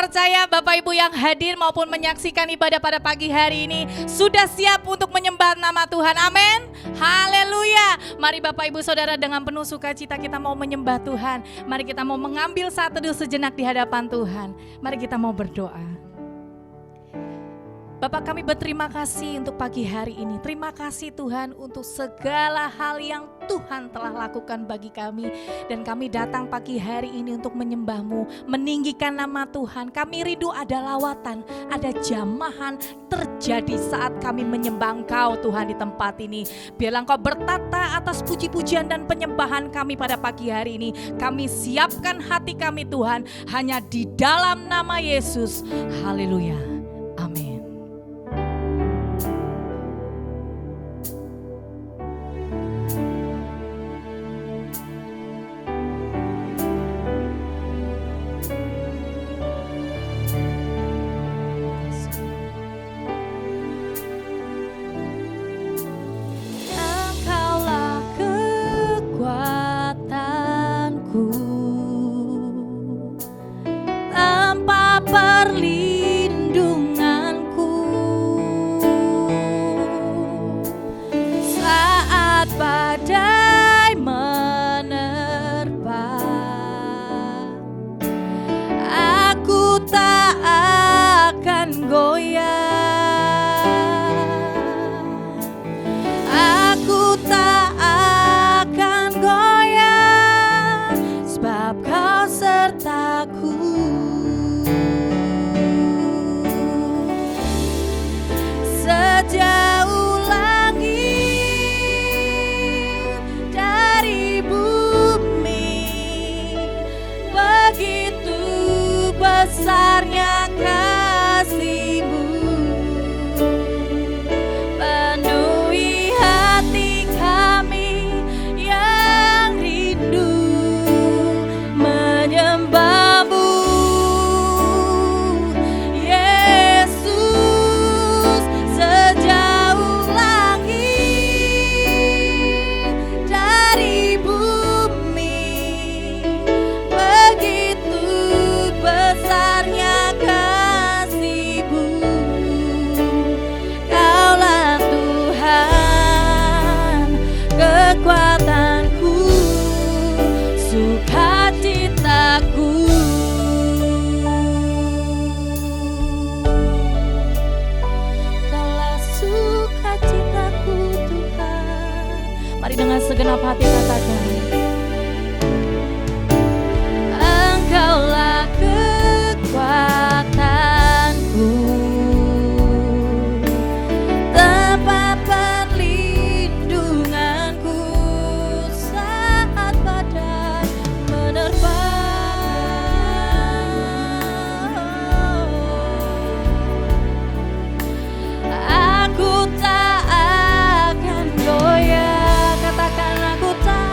percaya Bapak Ibu yang hadir maupun menyaksikan ibadah pada pagi hari ini sudah siap untuk menyembah nama Tuhan. Amin. Haleluya. Mari Bapak Ibu Saudara dengan penuh sukacita kita mau menyembah Tuhan. Mari kita mau mengambil saat teduh sejenak di hadapan Tuhan. Mari kita mau berdoa. Bapak, kami berterima kasih untuk pagi hari ini. Terima kasih Tuhan untuk segala hal yang Tuhan telah lakukan bagi kami. Dan kami datang pagi hari ini untuk menyembah-Mu, meninggikan nama Tuhan. Kami rindu ada lawatan, ada jamahan terjadi saat kami menyembah Engkau Tuhan di tempat ini. Biarlah Engkau bertata atas puji-pujian dan penyembahan kami pada pagi hari ini. Kami siapkan hati kami Tuhan hanya di dalam nama Yesus. Haleluya. Amin. Segenap hati katakan, Engkaulah kekuatanku, tempat perlindunganku saat badai menerpa. Aku tak akan goyah. Aku tak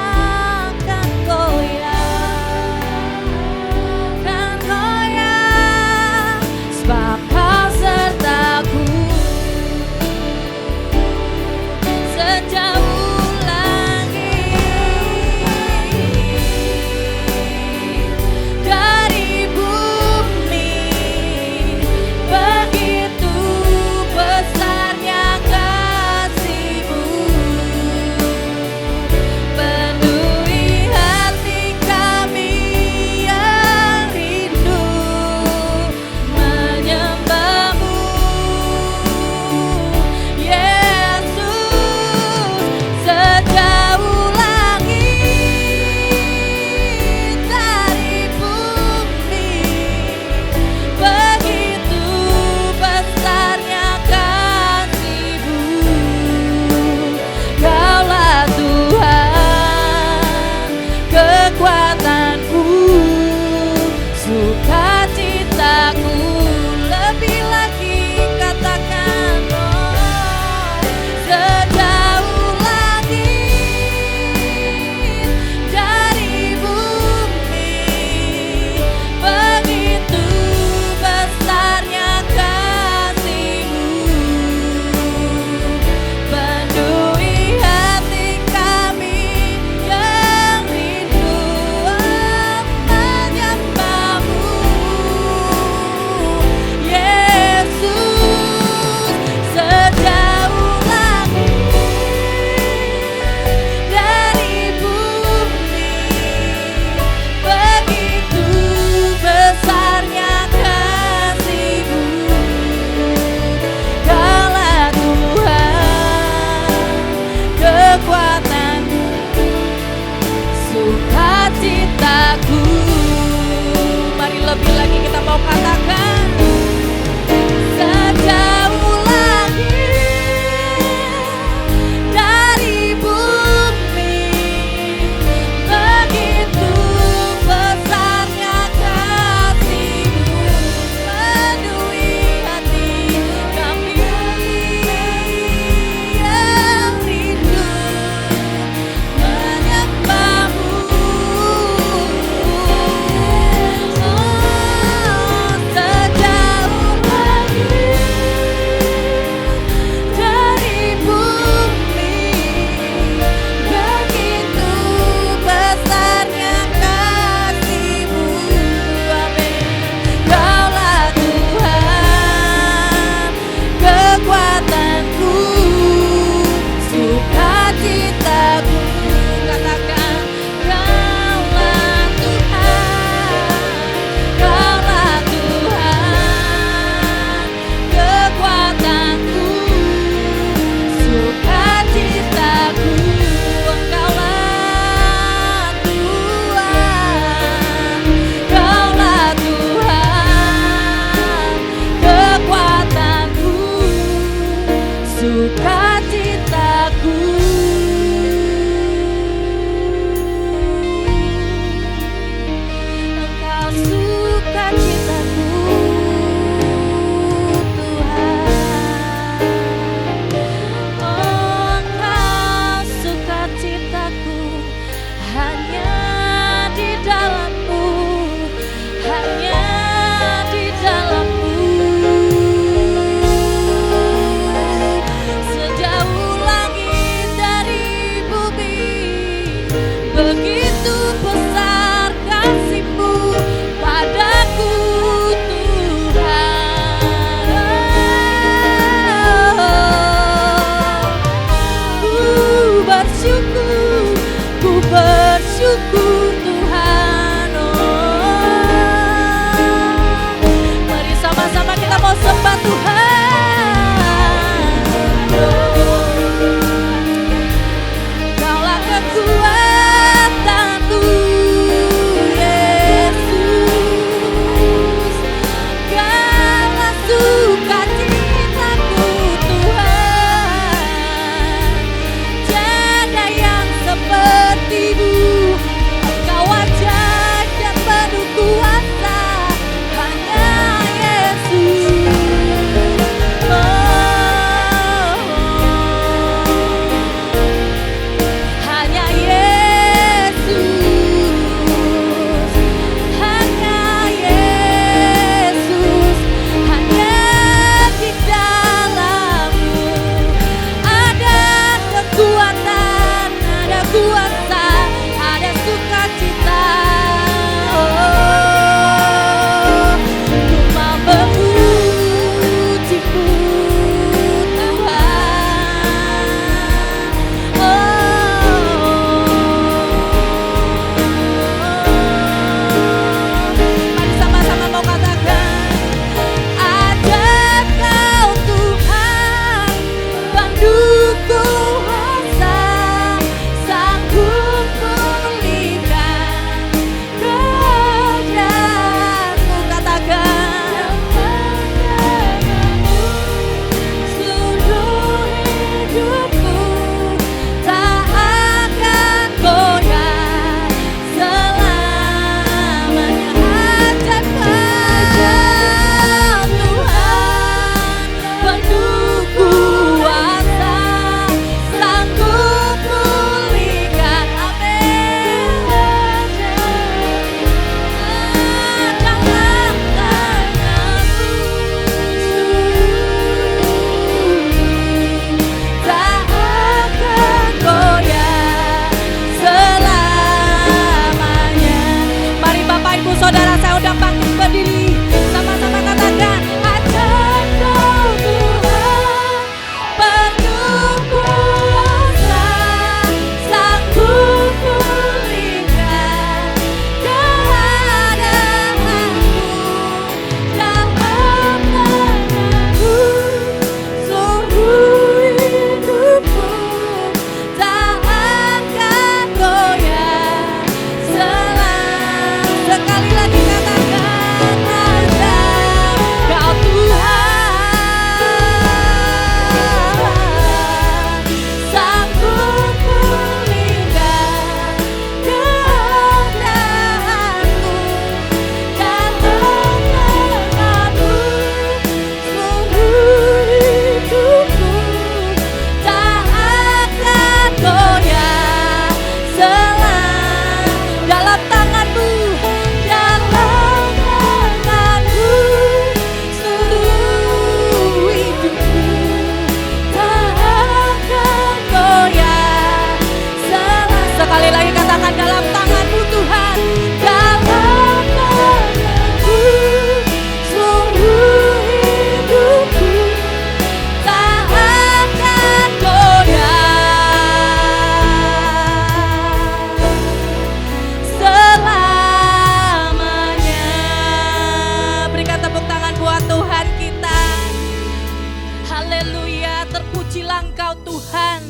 Tuhan.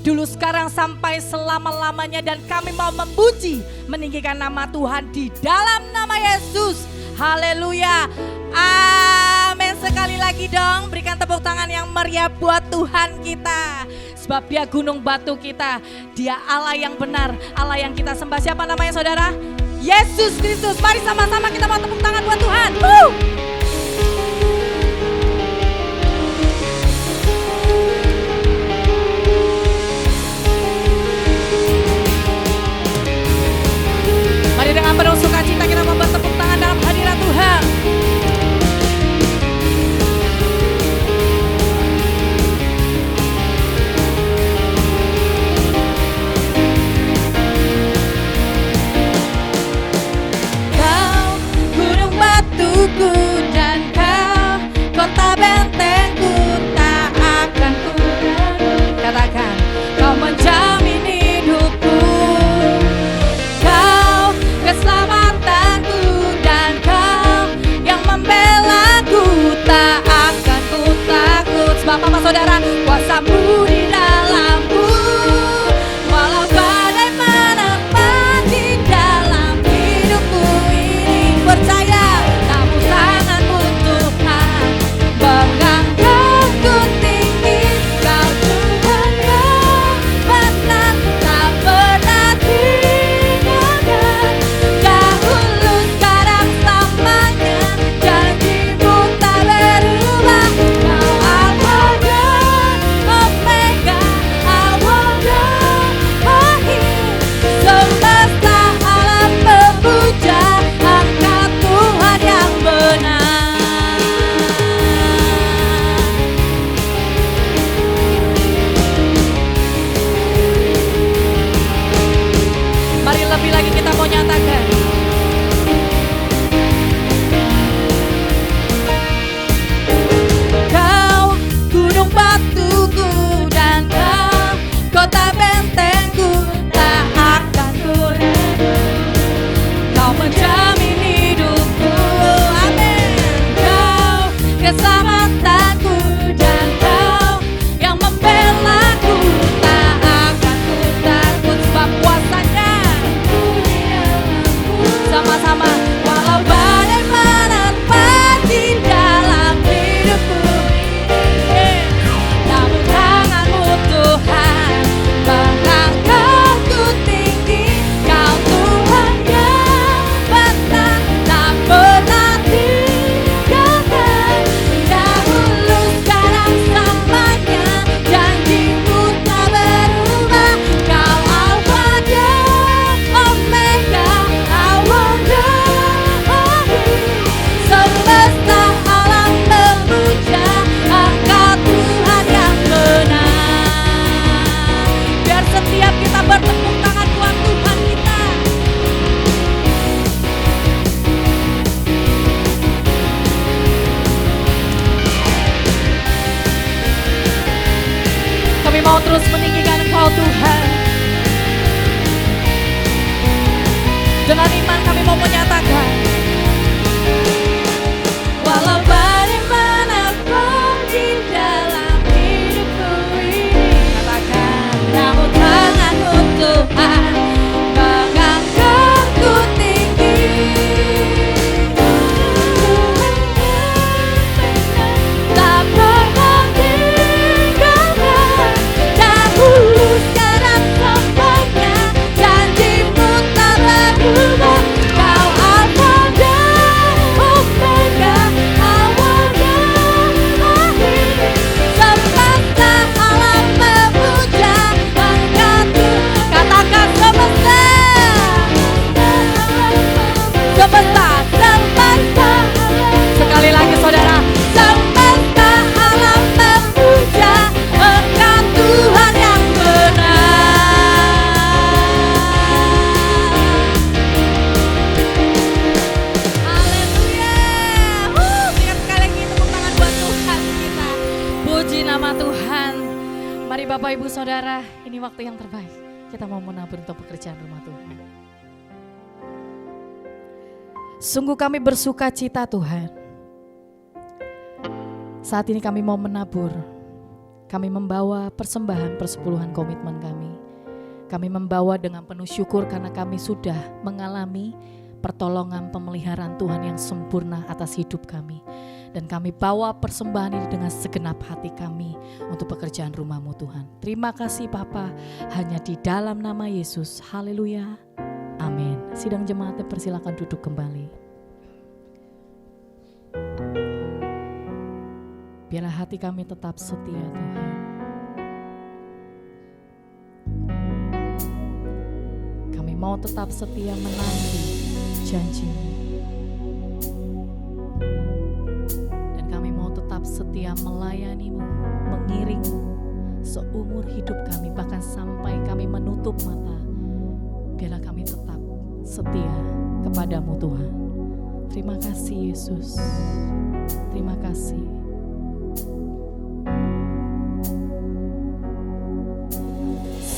Dulu, sekarang, sampai selama-lamanya. Dan kami mau memuji, meninggikan nama Tuhan di dalam nama Yesus. Haleluya. Amin. Sekali lagi dong, berikan tepuk tangan yang meriah buat Tuhan kita. Sebab Dia gunung batu kita. Dia Allah yang benar, Allah yang kita sembah. Siapa namanya saudara? Yesus Kristus. Mari sama-sama kita mau tepuk tangan buat Tuhan. Mari dengan penuh sukacita kita membuat tepuk tangan dalam hadirat Tuhan. Kau gunung batuku dan kau kota bentengku, tak akan ku ragu. Katakan, kau menjamin hidupku. Keselamatanku dan kau yang membelaku, tak akan ku takut. Sebab apa saudara? Kuasamu di dalamku. Walau badai menerpa di dalam hidupku ini, percaya kamu tanganmu Tuhan mengangkatku tinggi. Kau Tuhan yang benar, tak pernah tinggalkan. Dahulu, sekarang, selamanya, janjimu tak berubah. Kau Alfa dan Omega, awal dan akhir. Semesta alam memuja, angkat Tuhan yang benar. Mari lebih lagi kita mau nyatakan. Kau gunung batuku dan kau kota bentengku, tak akan ku ragu. Kau menjamin hidupku. Amin. Kau keselamatanku dan kau yang membelaku, tak akan ku takut. Sebab kuasanya sama-sama. Walau badai menerpa di dalam hidupku, namun tanganmu Tuhan mengangkatku tinggi. Kau Tuhan yang benar, tak pernah tinggalkan. Dahulu, sekarang, selamanya, janjimu tak berubah. Kau Alfa dan Omega, awal dan akhir. Semesta alam memuja, angkat Tuhan yang benar. Biar setiap kita bertepuk tangan buat Tuhan kita. Kami mau terus meninggikan Engkau Tuhan. Dengan iman kami mau menyatakan, walau badai menerpa di dalam hidupku ini, katakan, namun tanganmu Tuhan mengangkatku tinggi. Tak pernah tinggalkan. Dahulu, sekarang, selamanya, janjimu tak berubah. Kau Alfa dan Omega, awal dan akhir. Semesta alam memuja, angkat Tuhan. Katakan semesta. Sekali lagi saudara. Semesta alam memuja, angkat Tuhan yang benar. Haleluya. Berikan sekali lagi tepuk tangan buat Tuhan kita. Puji nama Tuhan. Mari Bapak Ibu Saudara, ini waktu yang terbaik. Kita mau menabur untuk pekerjaan rumah Tuhan. Sungguh kami bersuka cita Tuhan. Saat ini kami mau menabur Kami membawa persembahan persepuluhan komitmen kami. Kami membawa dengan penuh syukur karena kami sudah mengalami pertolongan pemeliharaan Tuhan yang sempurna atas hidup kami. Dan kami bawa persembahan ini dengan segenap hati kami untuk pekerjaan rumah-Mu Tuhan. Terima kasih Bapa, hanya di dalam nama Yesus. Haleluya. Amin. Sidang jemaat persilakan duduk kembali. Biarlah hati kami tetap setia Tuhan. Kami mau tetap setia menanti janji-Mu. Dan kami mau tetap setia melayani-Mu, mengiring-Mu seumur hidup kami, bahkan sampai kami menutup mata. Biarlah kami tetap setia kepada-Mu Tuhan. Terima kasih Yesus. Terima kasih.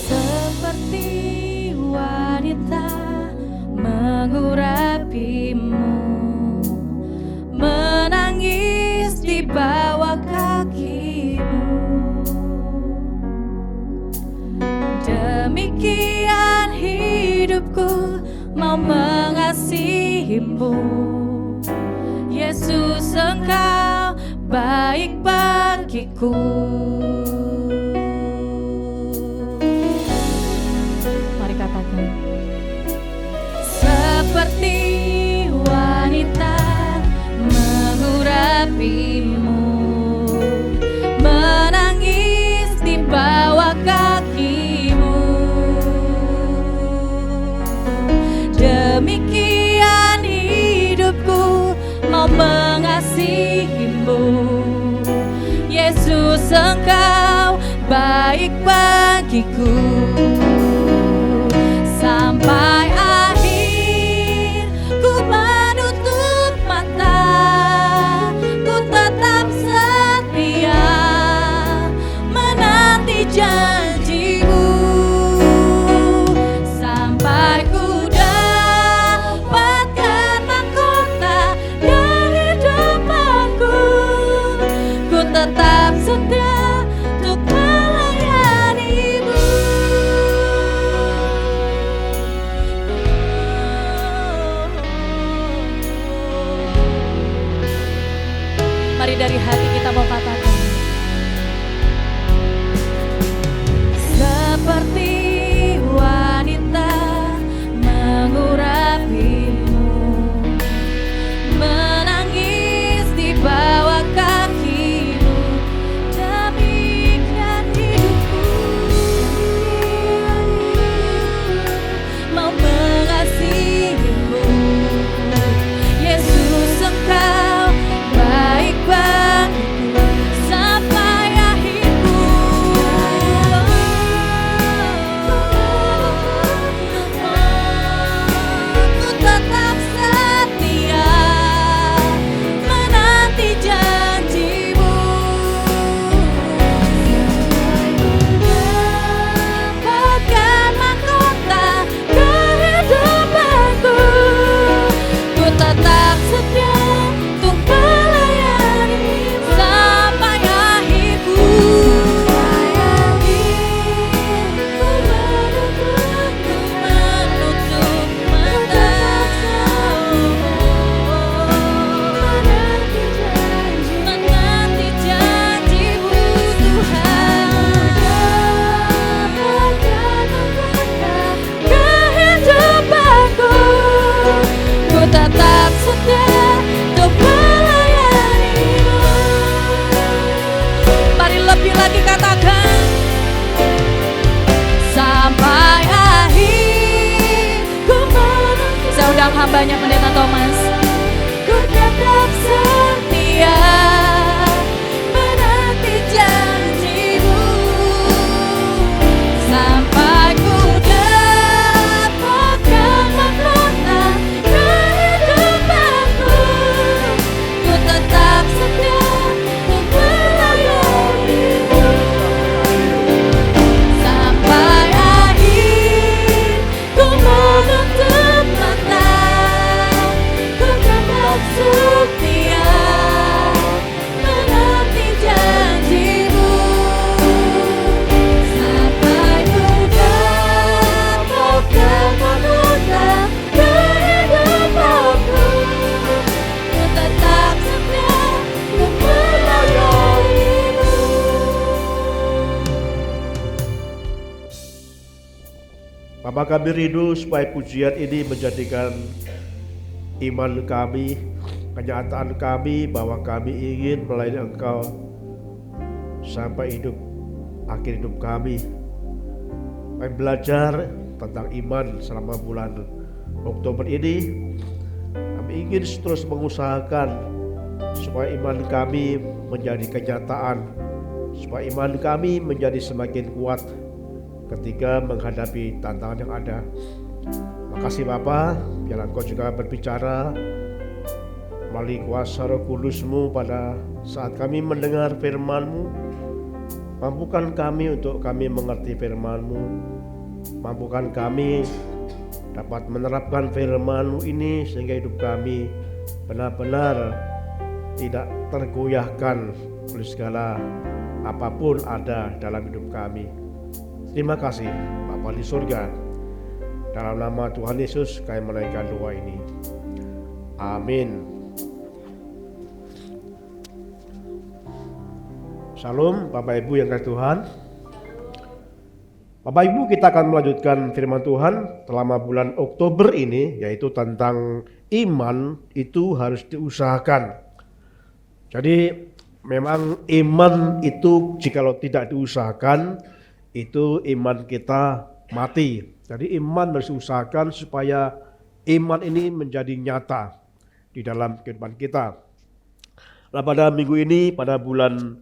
Seperti wanita mengurapi-Mu, menangis di bawah kaki-Mu. Demikian hidupku mau mengasihi-Mu. Yesus, Engkau baik bagiku. Mari katakan. Seperti wanita mengurapi-Mu, menangis di bawah kaki-Mu. Demikian hidupku mau mengasihi-Mu. Yesus, Engkau baik bagiku. Sampai akhir ku menutup mata, ku tetap setia menanti janji-Mu. Sampai ku dapatkan mahkota kehidupanku, ku tetap setia untuk melayani-Mu. Mari dari hati kita mau katakan. Seperti wanita mengurapi-Mu, menangis di bawah kaki-Mu. Demikian hidupku mau mengasihi-Mu. Yesus, Engkau baik bagiku sampai akhirku. Ku tetap setia menanti janji-Mu. Dapatkan mahkota kehidupanku, ku tetap setia untuk melayani-Mu sampai akhirku. Ku menutup mata, menanti janji-Mu Tuhan. Dapatkan mahkota kehidupanku, ku tetap setia untuk melayani-Mu. Mari lebih lagi katakan. Sampai akhir ku menanti. Saya undang hambanya Pendeta Thomas. Ku tetap setia menanti janji-Mu sampai ku dapatkan mahkota kehidupanku, ku tetap setia untuk melayani-Mu sampai akhir ku menutup mata, Bapa, kami rindu supaya pujian ini menjadikan iman kami, kenyataan kami bahwa kami ingin melayani Engkau sampai akhir hidup kami. Kami belajar tentang iman selama bulan Oktober ini. Kami ingin terus mengusahakan supaya iman kami menjadi kenyataan, supaya iman kami menjadi semakin kuat ketika menghadapi tantangan yang ada. Makasih Bapa, biar Engkau juga berbicara melalui kuasa Roh Kudus-Mu pada saat kami mendengar firman-Mu. Mampukan kami untuk kami mengerti firman-Mu, mampukan kami dapat menerapkan firman-Mu ini sehingga hidup kami benar-benar tidak tergoyahkan oleh segala apapun ada dalam hidup kami. Terima kasih Bapa di surga. Dalam nama Tuhan Yesus kami menaikkan doa ini. Amin. Shalom Bapak Ibu yang kasih Tuhan. Bapak Ibu, kita akan melanjutkan firman Tuhan selama bulan Oktober ini, yaitu tentang iman itu harus diusahakan. Jadi memang iman itu jikalau tidak diusahakan, itu iman kita mati. Jadi iman harus diusahakan supaya iman ini menjadi nyata di dalam kehidupan kita. Nah, pada minggu ini, pada bulan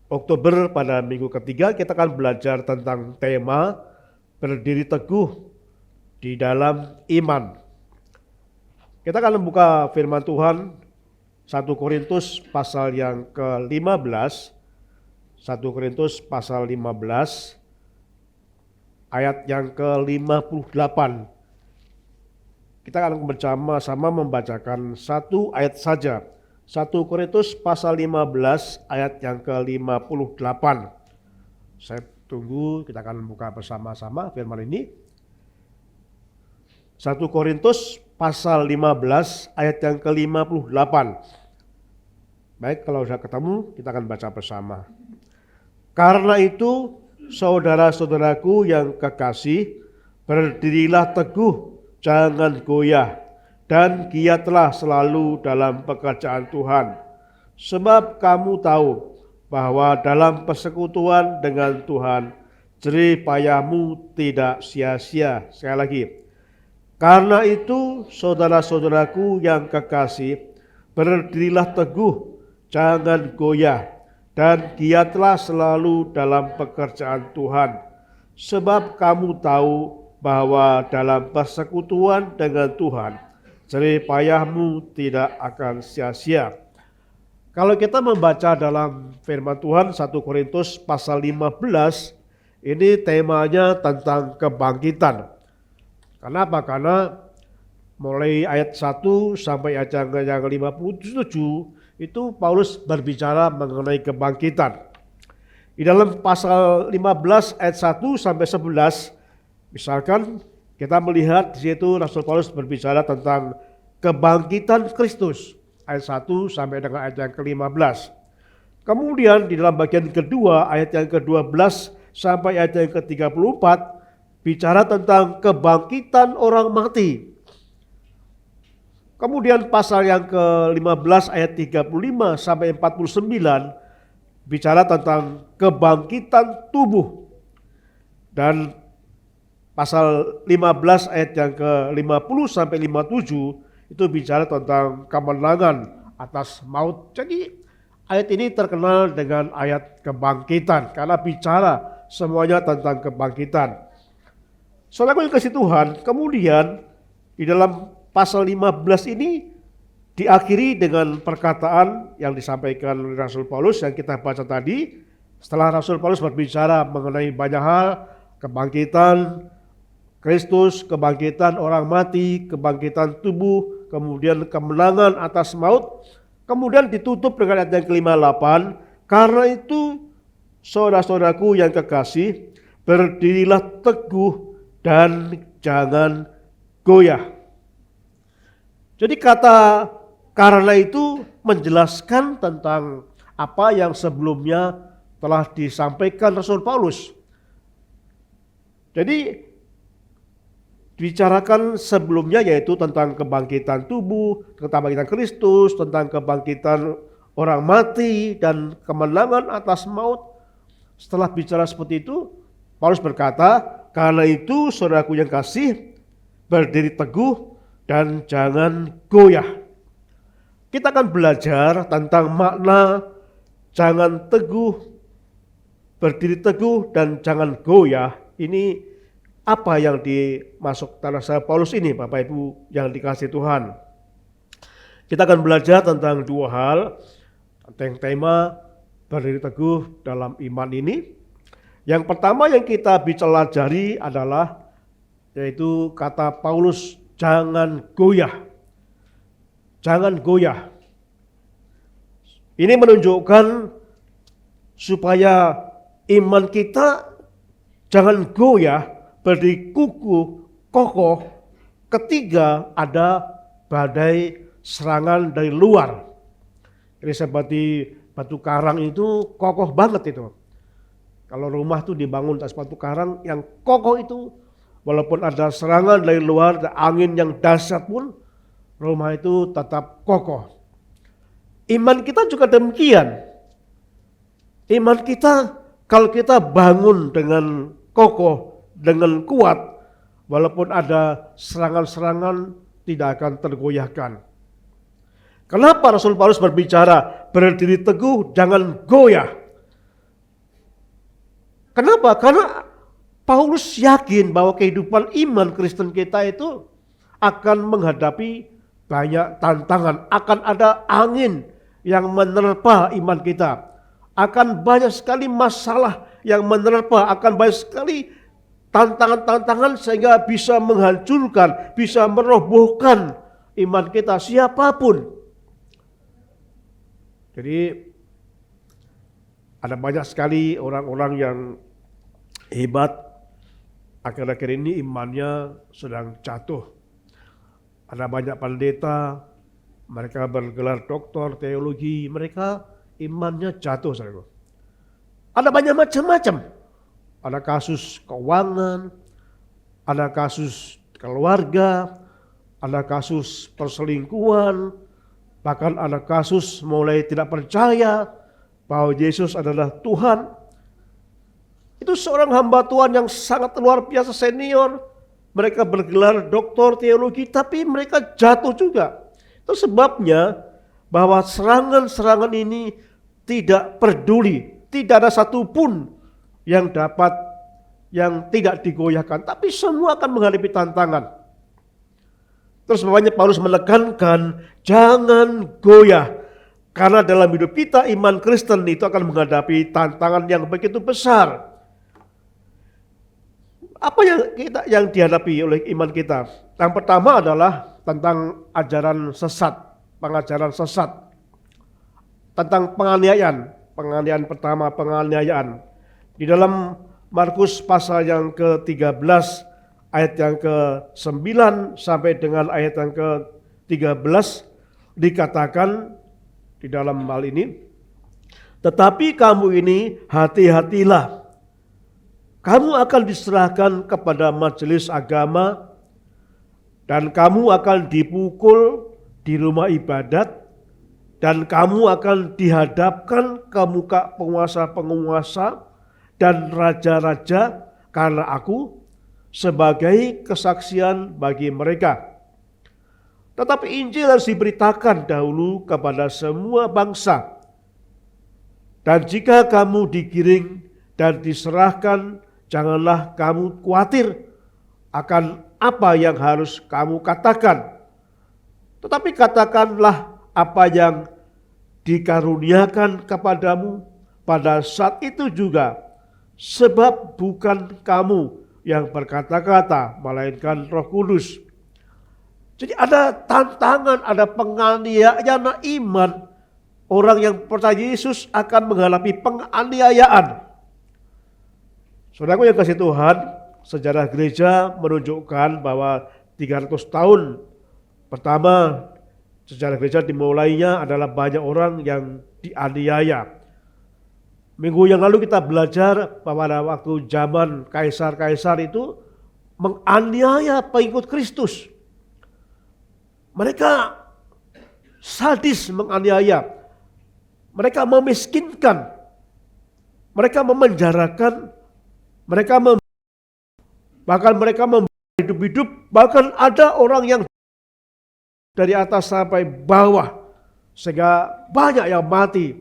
Oktober, pada minggu ketiga, kita akan belajar tentang tema berdiri teguh di dalam iman. Kita akan membuka firman Tuhan 1 Korintus pasal yang ke-15, 1 Korintus pasal 15 ayat yang ke-58. Kita akan bersama-sama membacakan satu ayat saja. 1 Korintus pasal 15 ayat yang ke-58. Saya tunggu, kita akan membuka bersama-sama firman ini. 1 Korintus pasal 15 ayat yang ke-58. Baik, kalau sudah ketemu kita akan baca bersama. Karena itu saudara-saudaraku yang kekasih, berdirilah teguh, jangan goyah, dan giatlah selalu dalam pekerjaan Tuhan. Sebab kamu tahu bahwa dalam persekutuan dengan Tuhan, jerih payahmu tidak sia-sia. Sekali lagi. Karena itu saudara-saudaraku yang kekasih, berdirilah teguh, jangan goyah, dan giatlah selalu dalam pekerjaan Tuhan. Sebab kamu tahu bahwa dalam persekutuan dengan Tuhan, jerih payahmu tidak akan sia-sia. Kalau kita membaca dalam firman Tuhan 1 Korintus pasal 15, ini temanya tentang kebangkitan. Kenapa? Karena mulai ayat 1 sampai ayat yang 57 itu Paulus berbicara mengenai kebangkitan. Di dalam pasal 15 ayat 1 sampai 11, misalkan kita melihat di situ Rasul Paulus berbicara tentang kebangkitan Kristus, ayat 1 sampai dengan ayat yang ke-15. Kemudian di dalam bagian kedua, ayat yang ke-12 sampai ayat yang ke-34, bicara tentang kebangkitan orang mati. Kemudian pasal yang ke-15 ayat 35 sampai 49, bicara tentang kebangkitan tubuh. Dan pasal 15 ayat yang ke-50 sampai 57 itu bicara tentang kemenangan atas maut. Jadi ayat ini terkenal dengan ayat kebangkitan karena bicara semuanya tentang kebangkitan. Saudara yang kasih Tuhan, kemudian di dalam pasal 15 ini diakhiri dengan perkataan yang disampaikan oleh Rasul Paulus yang kita baca tadi. Setelah Rasul Paulus berbicara mengenai banyak hal, kebangkitan Kristus, kebangkitan orang mati, kebangkitan tubuh, kemudian kemenangan atas maut. Kemudian ditutup dengan ayat yang ke-58. Karena itu saudara-saudaraku yang kekasih, berdirilah teguh dan jangan goyah. Jadi kata karena itu menjelaskan tentang apa yang sebelumnya telah disampaikan Rasul Paulus. Jadi dibicarakan sebelumnya, yaitu tentang kebangkitan tubuh, tentang kebangkitan Kristus, tentang kebangkitan orang mati dan kemenangan atas maut. Setelah bicara seperti itu, Paulus berkata, karena itu saudaraku yang kasih, berdiri teguh dan jangan goyah. Kita akan belajar tentang makna jangan teguh, berdiri teguh dan jangan goyah. Ini apa yang dimasuk tanah Paulus ini, Bapak Ibu yang dikasihi Tuhan. Kita akan belajar tentang dua hal, tentang tema berdiri teguh dalam iman ini. Yang pertama yang kita pelajari adalah yaitu kata Paulus, jangan goyah. Jangan goyah. Ini menunjukkan supaya iman kita jangan goyah, berdiri kukuh, kokoh ketika ada badai serangan dari luar. Jadi seperti batu karang itu kokoh banget itu. Kalau rumah tuh dibangun atas batu karang yang kokoh itu, walaupun ada serangan dari luar, ada angin yang dahsyat pun, rumah itu tetap kokoh. Iman kita juga demikian. Iman kita kalau kita bangun dengan kokoh, dengan kuat, walaupun ada serangan-serangan tidak akan tergoyahkan. Kenapa Rasul Paulus berbicara berdiri teguh, jangan goyah? Kenapa? Karena Paulus yakin bahwa kehidupan iman Kristen kita itu akan menghadapi banyak tantangan, akan ada angin yang menerpa iman kita, akan banyak sekali masalah yang menerpa, akan banyak sekali tantangan-tantangan sehingga bisa menghancurkan, bisa merobohkan iman kita siapapun. Jadi ada banyak sekali orang-orang yang hebat, akhir-akhir ini imannya sedang jatuh. Ada banyak pendeta, mereka bergelar doktor teologi, mereka imannya jatuh. Saudara. Ada banyak macam-macam. Ada kasus keuangan, ada kasus keluarga, ada kasus perselingkuhan, bahkan ada kasus mulai tidak percaya bahwa Yesus adalah Tuhan. Itu seorang hamba Tuhan yang sangat luar biasa senior. Mereka bergelar doktor teologi, tapi mereka jatuh juga. Itu sebabnya bahwa serangan-serangan ini tidak peduli. Tidak ada satupun yang tidak digoyahkan. Tapi semua akan menghadapi tantangan. Terus makanya Paulus menekankan, jangan goyah. Karena dalam hidup kita iman Kristen itu akan menghadapi tantangan yang begitu besar. Apa yang dihadapi oleh iman kita? Yang pertama adalah tentang ajaran sesat, pengajaran sesat. Tentang penganiayaan pertama, penganiayaan. Di dalam Markus pasal yang ke-13 ayat yang ke-9 sampai dengan ayat yang ke-13 dikatakan di dalam hal ini, tetapi kamu ini hati-hatilah. Kamu akan diserahkan kepada majelis agama dan kamu akan dipukul di rumah ibadat dan kamu akan dihadapkan ke muka penguasa-penguasa dan raja-raja karena aku sebagai kesaksian bagi mereka. Tetapi Injil harus diberitakan dahulu kepada semua bangsa. Dan jika kamu digiring dan diserahkan, janganlah kamu khawatir akan apa yang harus kamu katakan. Tetapi katakanlah apa yang dikaruniakan kepadamu pada saat itu juga. Sebab bukan kamu yang berkata-kata, melainkan Roh Kudus. Jadi ada tantangan, ada penganiayaan iman. Orang yang percaya Yesus akan menghadapi penganiayaan. Saudaraku yang kasih Tuhan, sejarah gereja menunjukkan bahwa 300 tahun pertama sejarah gereja dimulainya adalah banyak orang yang dianiaya. Minggu yang lalu kita belajar bahwa pada waktu zaman kaisar-kaisar itu menganiaya pengikut Kristus. Mereka sadis menganiaya. Mereka memiskinkan. Mereka memenjarakan. Bahkan mereka hidup-hidup. Bahkan ada orang yang dari atas sampai bawah. Sehingga banyak yang mati.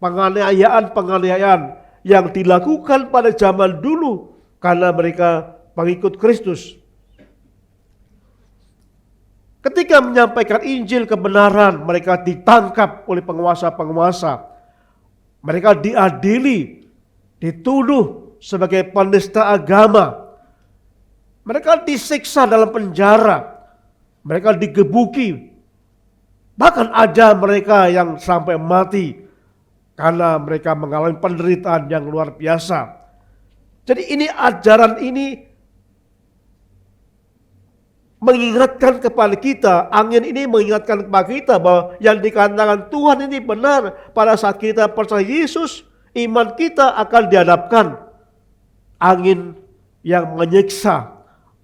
Penganiayaan yang dilakukan pada zaman dulu. Karena mereka pengikut Kristus. Ketika menyampaikan Injil kebenaran, mereka ditangkap oleh penguasa-penguasa. Mereka diadili, dituduh sebagai penista agama. Mereka disiksa dalam penjara. Mereka digebuki. Bahkan ada mereka yang sampai mati karena mereka mengalami penderitaan yang luar biasa. Jadi ajaran ini mengingatkan kepada kita, angin ini mengingatkan kepada kita bahwa yang dikatakan Tuhan ini benar. Pada saat kita percaya Yesus, iman kita akan dihadapkan angin yang menyiksa,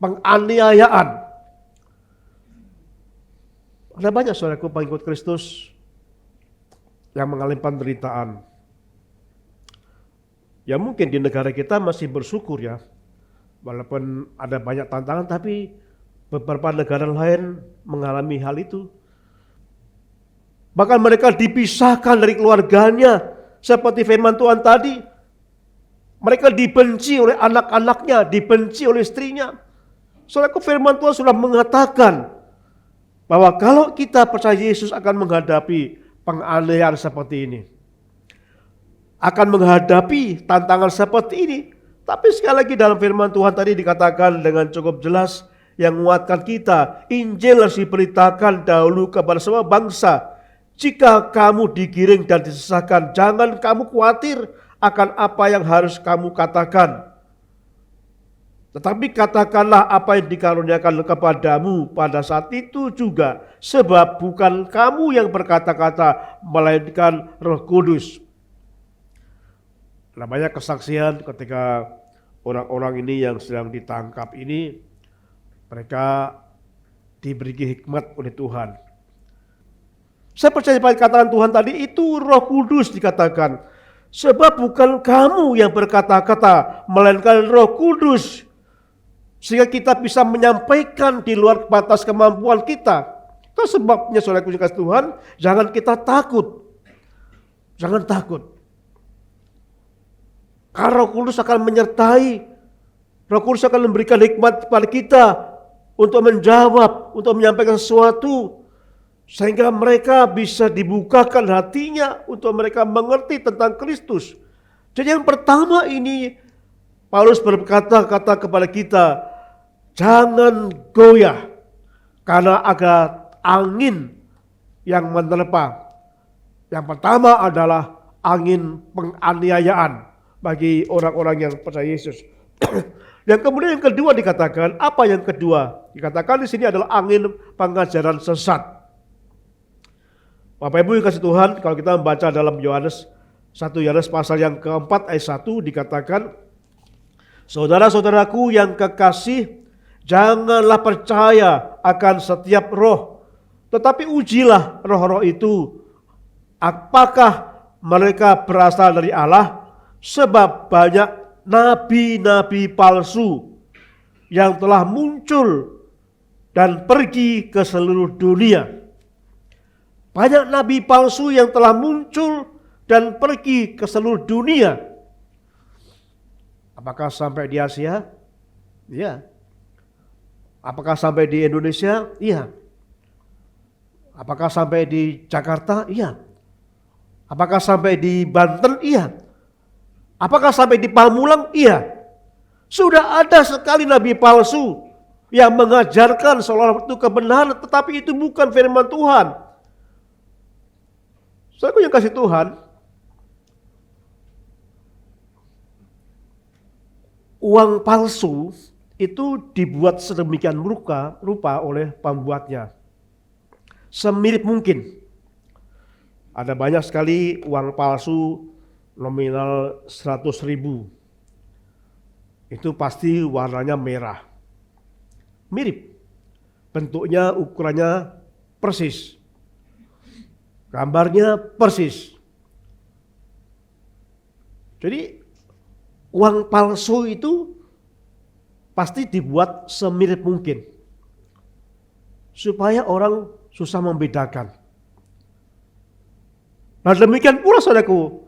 penganiayaan. Ada banyak saudaraku pengikut Kristus yang mengalami penderitaan. Ya mungkin di negara kita masih bersyukur ya, walaupun ada banyak tantangan, tapi beberapa negara lain mengalami hal itu. Bahkan mereka dipisahkan dari keluarganya. Seperti firman Tuhan tadi. Mereka dibenci oleh anak-anaknya, dibenci oleh istrinya. Saudaraku, firman Tuhan sudah mengatakan bahwa kalau kita percaya Yesus akan menghadapi penganiayaan seperti ini. Akan menghadapi tantangan seperti ini. Tapi sekali lagi dalam firman Tuhan tadi dikatakan dengan cukup jelas, yang menguatkan kita, Injil harus diberitakan dahulu kepada semua bangsa. Jika kamu digiring dan disesatkan, jangan kamu khawatir akan apa yang harus kamu katakan. Tetapi katakanlah apa yang dikaruniakan kepadamu pada saat itu juga. Sebab bukan kamu yang berkata-kata, melainkan Roh Kudus. Namanya kesaksian ketika orang-orang ini yang sedang ditangkap ini, mereka diberi hikmat oleh Tuhan. Saya percaya pada katakan Tuhan tadi itu Roh Kudus dikatakan. Sebab bukan kamu yang berkata-kata, melainkan Roh Kudus. Sehingga kita bisa menyampaikan di luar batas kemampuan kita. Itu sebabnya saudara kasih Tuhan, jangan kita takut. Jangan takut. Karena Roh Kudus akan menyertai. Roh Kudus akan memberikan hikmat kepada kita untuk menjawab, untuk menyampaikan sesuatu, sehingga mereka bisa dibukakan hatinya untuk mereka mengerti tentang Kristus. Jadi yang pertama ini Paulus berkata-kata kepada kita, jangan goyah karena ada angin yang menerpa. Yang pertama adalah angin penganiayaan bagi orang-orang yang percaya Yesus. Yang kemudian yang kedua dikatakan, apa yang kedua? Dikatakan di sini adalah angin pengajaran sesat. Bapak Ibu yang kasih Tuhan, kalau kita membaca dalam Yohanes 1 Yohanes pasal yang keempat ayat 1 dikatakan, saudara-saudaraku yang kekasih, janganlah percaya akan setiap roh, tetapi ujilah roh-roh itu, apakah mereka berasal dari Allah, sebab banyak nabi-nabi palsu yang telah muncul dan pergi ke seluruh dunia. Banyak nabi palsu yang telah muncul dan pergi ke seluruh dunia. Apakah sampai di Asia? Iya. Apakah sampai di Indonesia? Iya. Apakah sampai di Jakarta? Iya. Apakah sampai di Banten? Iya. Apakah sampai di Pamulang? Iya. Sudah ada sekali nabi palsu yang mengajarkan seolah-olah itu kebenaran, tetapi itu bukan firman Tuhan. Saya yang kasih Tuhan, uang palsu itu dibuat sedemikian rupa oleh pembuatnya. Semirip mungkin. Ada banyak sekali uang palsu nominal 100.000. Itu pasti warnanya merah. mirip. Bentuknya, ukurannya persis. Gambarnya persis. Jadi uang palsu itu pasti dibuat semirip mungkin. Supaya orang susah membedakan. Nah demikian pula saudaraku,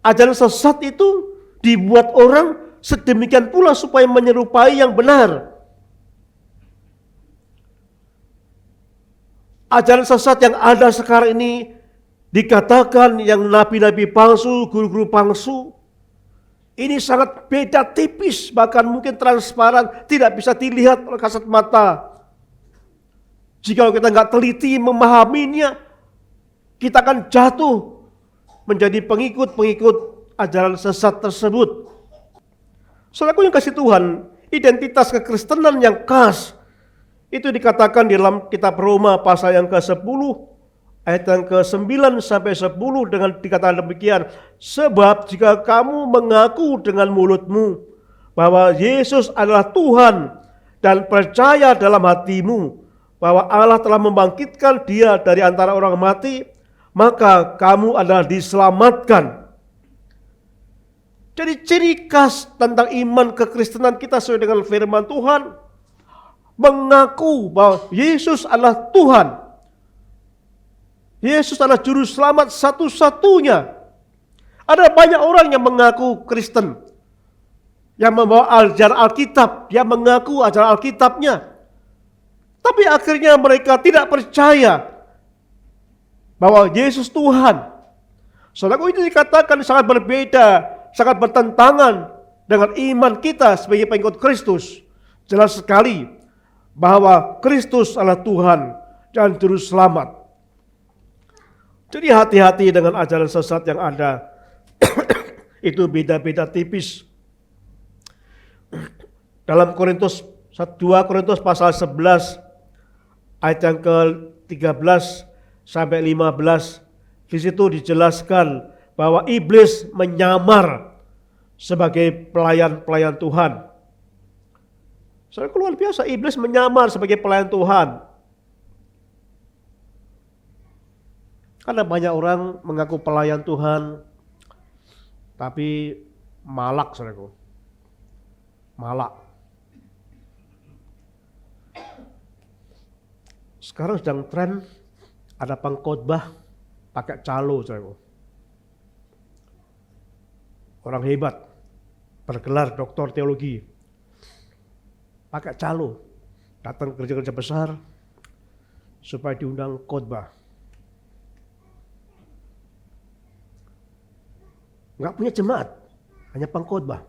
ajaran sesat itu dibuat orang sedemikian pula supaya menyerupai yang benar. Ajaran sesat yang ada sekarang ini dikatakan yang nabi-nabi palsu, guru-guru palsu. Ini sangat beda tipis, bahkan mungkin transparan, tidak bisa dilihat oleh kasat mata. Jika kita nggak teliti memahaminya, kita akan jatuh menjadi pengikut-pengikut ajaran sesat tersebut. Saudaraku yang kasih Tuhan, identitas kekristenan yang khas itu dikatakan di dalam kitab Roma pasal yang ke-10 ayat yang ke-9 sampai 10 dengan dikatakan demikian, sebab jika kamu mengaku dengan mulutmu bahwa Yesus adalah Tuhan dan percaya dalam hatimu bahwa Allah telah membangkitkan Dia dari antara orang mati, maka kamu adalah diselamatkan. Jadi ciri khas tentang iman kekristenan kita sesuai dengan firman Tuhan, mengaku bahwa Yesus adalah Tuhan. Yesus adalah juru selamat satu-satunya. Ada banyak orang yang mengaku Kristen, yang membawa ajaran Alkitab, yang mengaku ajaran Alkitabnya. Tapi akhirnya mereka tidak percaya bahwa Yesus Tuhan. Saudaraku, itu dikatakan sangat berbeda, sangat bertentangan dengan iman kita sebagai pengikut Kristus. Jelas sekali bahwa Kristus adalah Tuhan dan Juru Selamat. Jadi hati-hati dengan ajaran sesat yang ada. Itu beda-beda tipis. Dalam 2 Korintus pasal 11 ayat yang ke-13 sampai 15, di situ dijelaskan bahwa iblis menyamar sebagai pelayan-pelayan Tuhan. Saudara, luar biasa, iblis menyamar sebagai pelayan Tuhan. Karena banyak orang mengaku pelayan Tuhan, tapi malak, saudaraku. Malak. Sekarang sedang tren ada pengkhotbah pakai calo, saudaraku. Orang hebat, bergelar doktor teologi, pakai calo, datang gereja-gereja besar supaya diundang khotbah. Enggak punya jemaat, hanya pengkhotbah.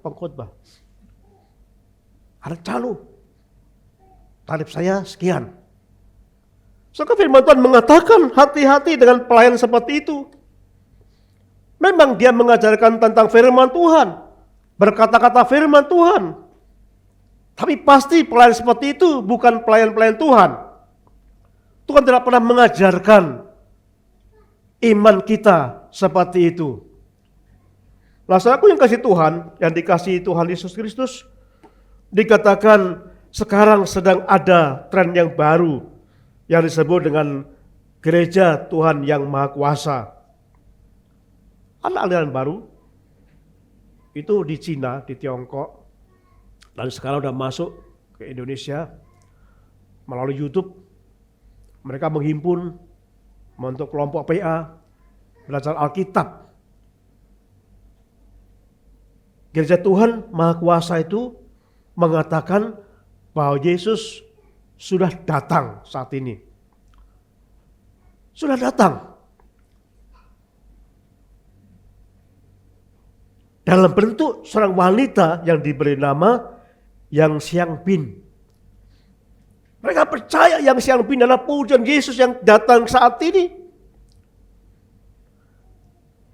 Ada calo. Tarif saya sekian. Maka firman Tuhan mengatakan hati-hati dengan pelayan seperti itu. Memang dia mengajarkan tentang firman Tuhan, berkata-kata firman Tuhan. Tapi pasti pelayan seperti itu bukan pelayan-pelayan Tuhan. Tuhan tidak pernah mengajarkan iman kita seperti itu. Nah, saudaraku yang kasih Tuhan, yang dikasihi Tuhan Yesus Kristus, dikatakan sekarang sedang ada tren yang baru yang disebut dengan gereja Tuhan yang Maha Kuasa. Ada aliran baru, itu di Cina, di Tiongkok, dan sekarang sudah masuk ke Indonesia melalui YouTube. Mereka menghimpun membentuk kelompok PA, belajar Alkitab. Gereja Tuhan Maha Kuasa itu mengatakan bahwa Yesus sudah datang saat ini. Sudah datang. Dalam bentuk seorang wanita yang diberi nama Yang Xiang Bin. Mereka percaya Yang Xiang Bin adalah pujian Yesus yang datang saat ini.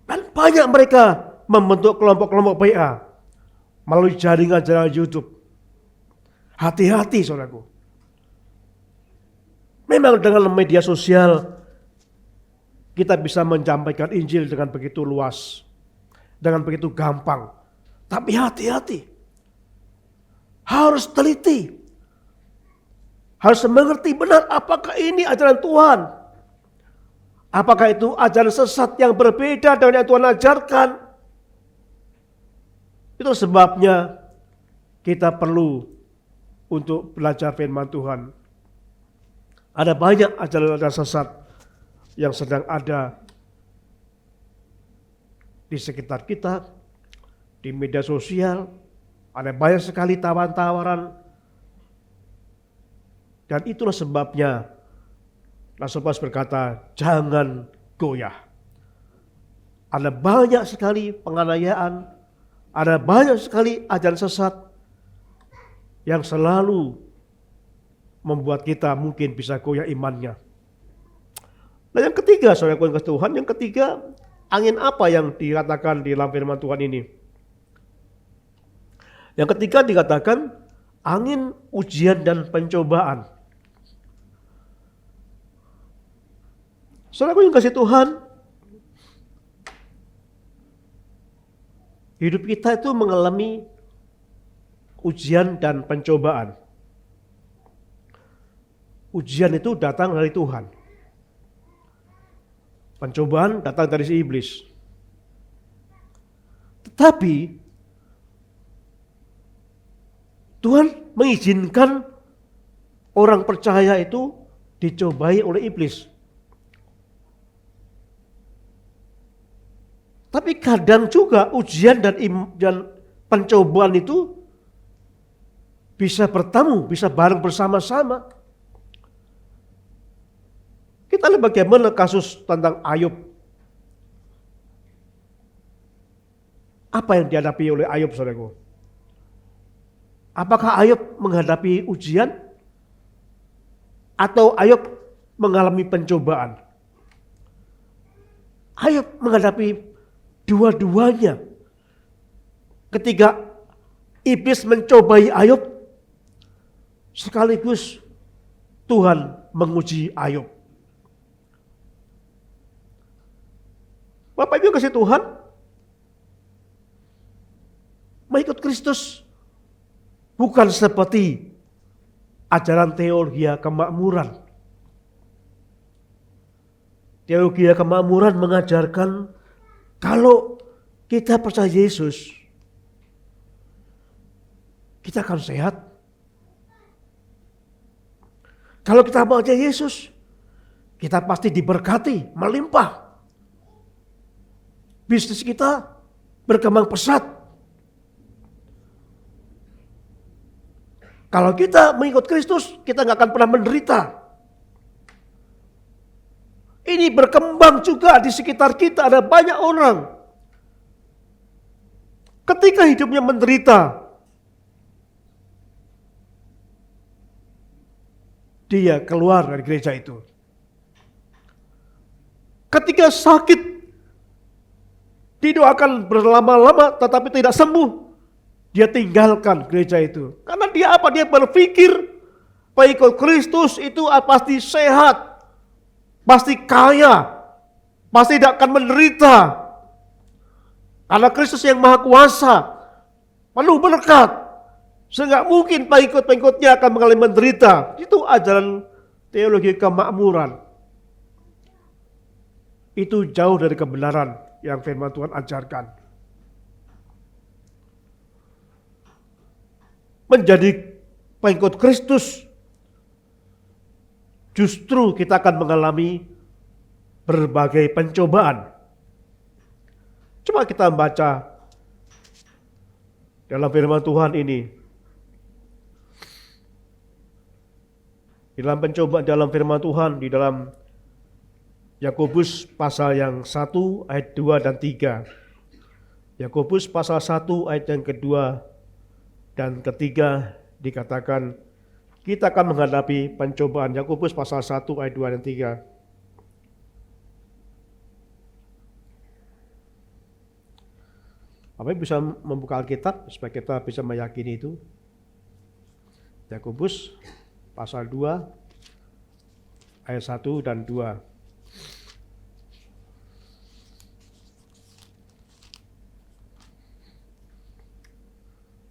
Dan banyak mereka membentuk kelompok-kelompok PA melalui jaringan-jaringan YouTube. Hati-hati, saudaraku. Memang dengan media sosial kita bisa menyampaikan Injil dengan begitu luas, dengan begitu gampang. Tapi hati-hati. Harus teliti. harus mengerti benar apakah ini ajaran Tuhan. Apakah itu ajaran sesat yang berbeda dengan yang Tuhan ajarkan. Itu sebabnya kita perlu untuk belajar firman Tuhan. Ada banyak ajaran-ajaran sesat yang sedang ada di sekitar kita, di media sosial. Ada banyak sekali tawaran-tawaran. Dan itulah sebabnya Rasul Paulus berkata, jangan goyah. Ada banyak sekali penganiayaan, ada banyak sekali ajaran sesat yang selalu membuat kita mungkin bisa goyah imannya. Nah yang ketiga, saudara yang kasih Tuhan, yang ketiga, angin apa yang dikatakan di dalam firman Tuhan ini? Yang ketiga dikatakan, angin ujian dan pencobaan. Saudara yang kasih Tuhan, hidup kita itu mengalami ujian dan pencobaan. Ujian itu datang dari Tuhan. Pencobaan datang dari si iblis. Tetapi Tuhan mengizinkan orang percaya itu dicobai oleh iblis. Tapi kadang juga ujian dan pencobaan itu bisa bertemu, bisa bareng bersama-sama. Kita lihat bagaimana kasus tentang Ayub. Apa yang dihadapi oleh Ayub, saudaraku? Apakah Ayub menghadapi ujian? Atau Ayub mengalami pencobaan? Ayub menghadapi dua-duanya. Ketika iblis mencobai Ayub, sekaligus Tuhan menguji Ayub. Bapak Ibu kasih Tuhan, mengikut Kristus bukan seperti ajaran teologi kemakmuran. Teologi kemakmuran mengajarkan kalau kita percaya Yesus, kita akan sehat. Kalau kita percaya Yesus, kita pasti diberkati, melimpah. Bisnis kita berkembang pesat. Kalau kita mengikut Kristus, kita nggak akan pernah menderita. Ini berkembang juga di sekitar kita, ada banyak orang. Ketika hidupnya menderita, dia keluar dari gereja itu. Ketika sakit, didoakan berlama-lama tetapi tidak sembuh, dia tinggalkan gereja itu. Karena dia apa? Dia berpikir pengikut Kristus itu pasti sehat, pasti kaya, pasti tidak akan menderita. Karena Kristus yang Maha Kuasa, penuh berkat, sehingga mungkin pengikut-pengikutnya akan mengalami menderita. Itu ajaran teologi kemakmuran. Itu jauh dari kebenaran yang firman Tuhan ajarkan. Menjadi pengikut Kristus, justru kita akan mengalami berbagai pencobaan. Coba kita baca dalam firman Tuhan ini. Dalam pencobaan dalam firman Tuhan, di dalam Yakobus pasal yang 1 ayat 2 dan 3. Yakobus pasal 1 ayat yang kedua dan ketiga dikatakan kita akan menghadapi pencobaan. Yakobus pasal 1 ayat 2 dan 3. Bapak bisa membuka Alkitab supaya kita bisa meyakini itu. Yakobus pasal 2 ayat 1 dan 2.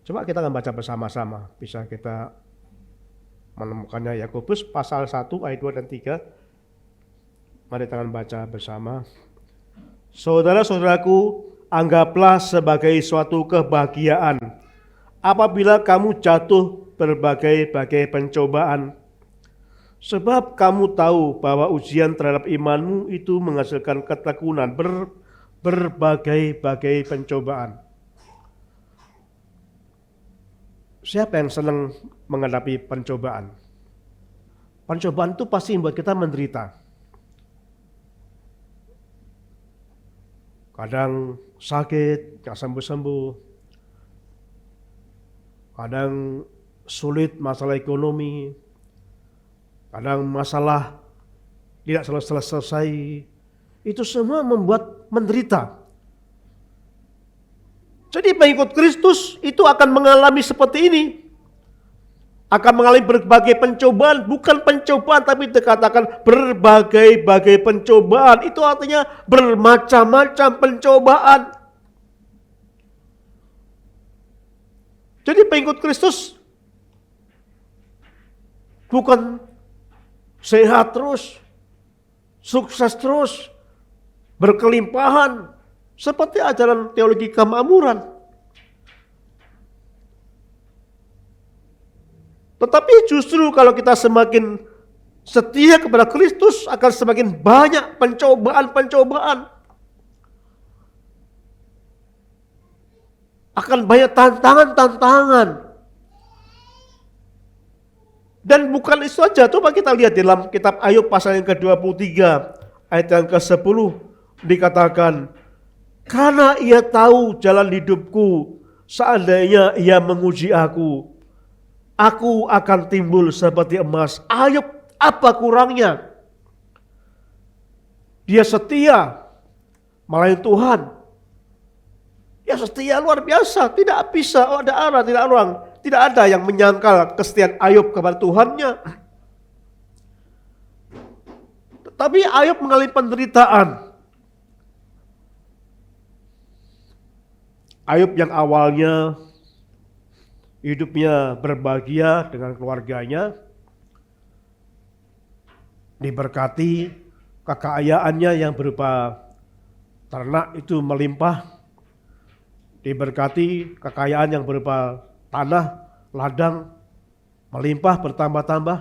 Coba kita akan baca bersama-sama, bisa kita menemukannya, Yakobus pasal 1 ayat 2 dan 3. Mari tangan baca bersama. Saudara-saudaraku, anggaplah sebagai suatu kebahagiaan apabila kamu jatuh berbagai-bagai pencobaan. Sebab kamu tahu bahwa ujian terhadap imanmu itu menghasilkan ketekunan berbagai-bagai pencobaan. Siapa yang senang menghadapi pencobaan? Pencobaan itu pasti membuat kita menderita. Kadang sakit, gak sembuh-sembuh. Kadang sulit masalah ekonomi. Kadang masalah tidak selesai. Itu semua membuat menderita. Jadi pengikut Kristus itu akan mengalami seperti ini. Akan mengalami berbagai pencobaan, bukan pencobaan tapi dikatakan berbagai-bagai pencobaan. Itu artinya bermacam-macam pencobaan. Jadi pengikut Kristus bukan sehat terus, sukses terus, berkelimpahan seperti ajaran teologi kemakmuran. Tetapi justru kalau kita semakin setia kepada Kristus akan semakin banyak pencobaan-pencobaan. Akan banyak tantangan-tantangan. Dan bukan itu saja, coba kita lihat dalam kitab Ayub pasal yang ke-23 ayat yang ke-10 dikatakan, karena ia tahu jalan hidupku, seandainya ia menguji aku akan timbul seperti emas. Ayub apa kurangnya? Dia setia melayani Tuhan. Dia setia luar biasa, tidak bisa ada arah, tidak ada yang menyangkal kesetiaan Ayub kepada Tuhannya. Tetapi Ayub mengalami penderitaan. Ayub yang awalnya hidupnya berbahagia dengan keluarganya, diberkati kekayaannya yang berupa ternak itu melimpah, diberkati kekayaan yang berupa tanah, ladang melimpah bertambah-tambah,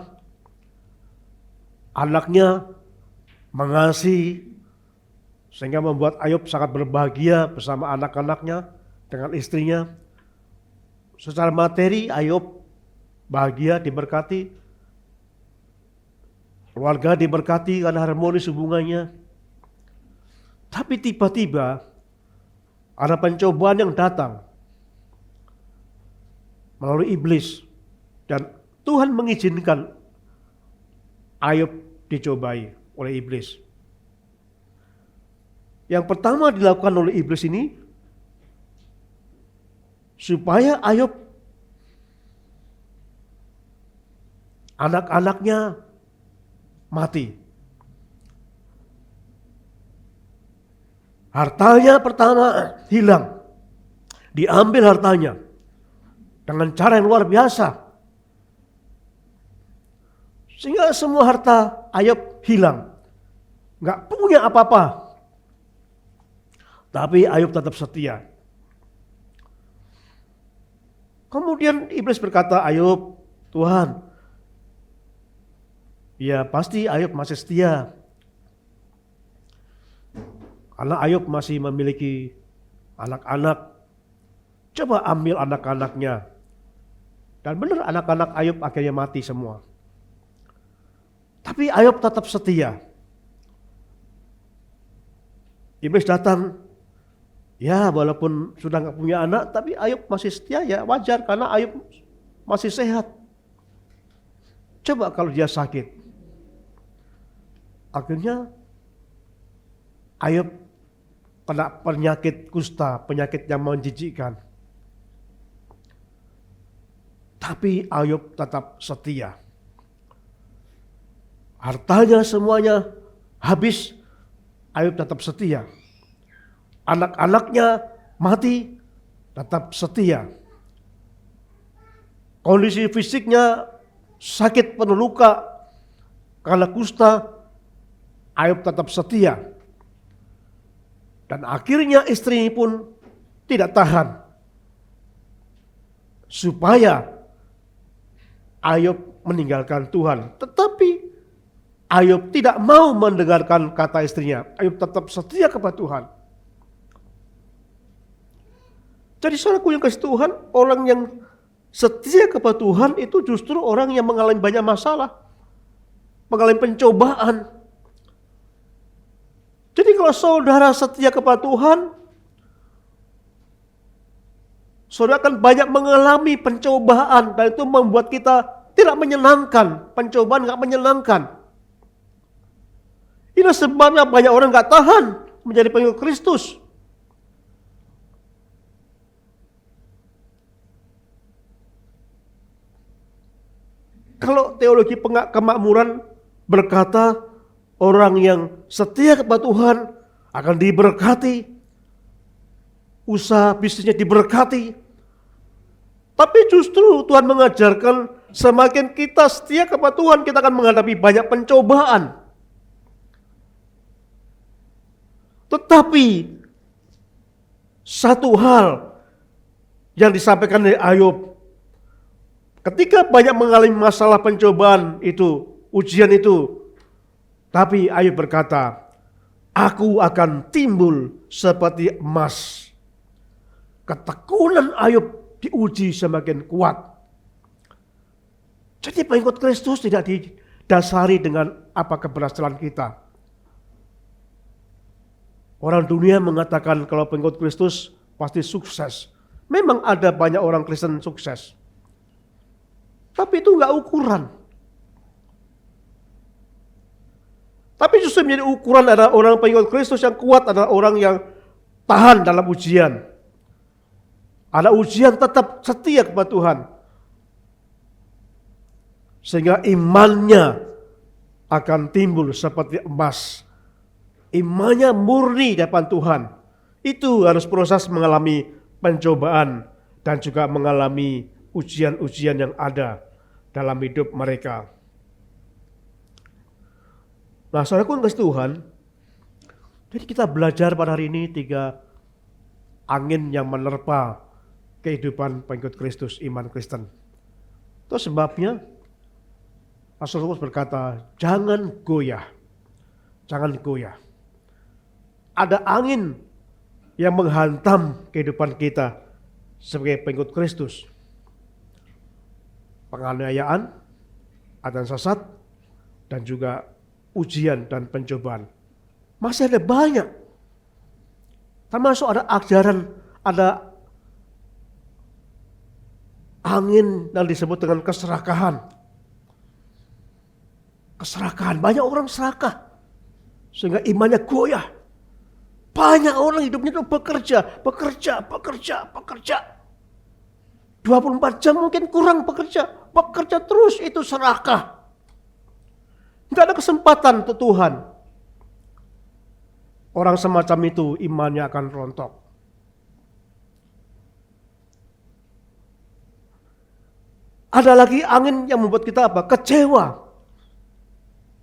anaknya mengasihi sehingga membuat Ayub sangat berbahagia bersama anak-anaknya dengan istrinya. Secara materi Ayub bahagia, diberkati, keluarga diberkati karena harmonis hubungannya. Tapi tiba-tiba ada pencobaan yang datang melalui iblis dan Tuhan mengizinkan Ayub dicobai oleh iblis. Yang pertama dilakukan oleh iblis ini supaya Ayub anak-anaknya mati. Hartanya pertama hilang. Diambil hartanya dengan cara yang luar biasa. Sehingga semua harta Ayub hilang. Enggak punya apa-apa. Tapi Ayub tetap setia. Kemudian iblis berkata, Ayub, Tuhan, ya pasti Ayub masih setia. Karena Ayub masih memiliki anak-anak. Coba ambil anak-anaknya. Dan benar anak-anak Ayub akhirnya mati semua. Tapi Ayub tetap setia. Iblis datang. Ya walaupun sudah gak punya anak, tapi Ayub masih setia, ya wajar karena Ayub masih sehat. Coba kalau dia sakit. Akhirnya Ayub kena penyakit kusta, penyakit yang menjijikkan. Tapi Ayub tetap setia. Hartanya semuanya habis, Ayub tetap setia. Anak-anaknya mati, tetap setia. Kondisi fisiknya sakit penuh luka karena kusta, Ayub tetap setia. Dan akhirnya istri pun tidak tahan, supaya Ayub meninggalkan Tuhan. Tetapi Ayub tidak mau mendengarkan kata istrinya. Ayub tetap setia kepada Tuhan. Jadi saudaraku yang kasih Tuhan, orang yang setia kepada Tuhan itu justru orang yang mengalami banyak masalah, mengalami pencobaan. Jadi kalau saudara setia kepada Tuhan, saudara akan banyak mengalami pencobaan, dan itu membuat kita tidak menyenangkan. Pencobaan gak menyenangkan. Ini sebabnya banyak orang gak tahan menjadi pengikut Kristus. Kalau teologi kemakmuran berkata orang yang setia kepada Tuhan akan diberkati, usaha bisnisnya diberkati. Tapi justru Tuhan mengajarkan semakin kita setia kepada Tuhan, kita akan menghadapi banyak pencobaan. Tetapi satu hal yang disampaikan oleh Ayub, ketika banyak mengalami masalah pencobaan itu, ujian itu, tapi Ayub berkata, aku akan timbul seperti emas. Ketekunan Ayub diuji semakin kuat. Jadi pengikut Kristus tidak didasari dengan apa keberhasilan kita. Orang dunia mengatakan kalau pengikut Kristus pasti sukses. Memang ada banyak orang Kristen sukses. Tapi itu enggak ukuran. Tapi justru menjadi ukuran adalah orang pengikut Kristus yang kuat adalah orang yang tahan dalam ujian. Ada ujian tetap setia kepada Tuhan. Sehingga imannya akan timbul seperti emas. Imannya murni di depan Tuhan. Itu harus proses mengalami pencobaan dan juga mengalami ujian-ujian yang ada dalam hidup mereka. Nah, saudaraku yang kasih Tuhan, jadi kita belajar pada hari ini 3 angin yang menerpa kehidupan pengikut Kristus, iman Kristen. Itu sebabnya Rasul Paulus berkata, jangan goyah. Jangan goyah. Ada angin yang menghantam kehidupan kita sebagai pengikut Kristus. Penganiayaan, ajaran sesat, dan juga ujian dan pencobaan. Masih ada banyak. Termasuk ada ajaran, ada angin yang disebut dengan keserakahan. Keserakahan, banyak orang serakah. Sehingga imannya goyah. Banyak orang hidupnya itu bekerja. 24 jam mungkin kurang bekerja terus, itu serakah. Tidak ada kesempatan untuk Tuhan. Orang semacam itu imannya akan rontok. Ada lagi angin yang membuat kita apa? Kecewa.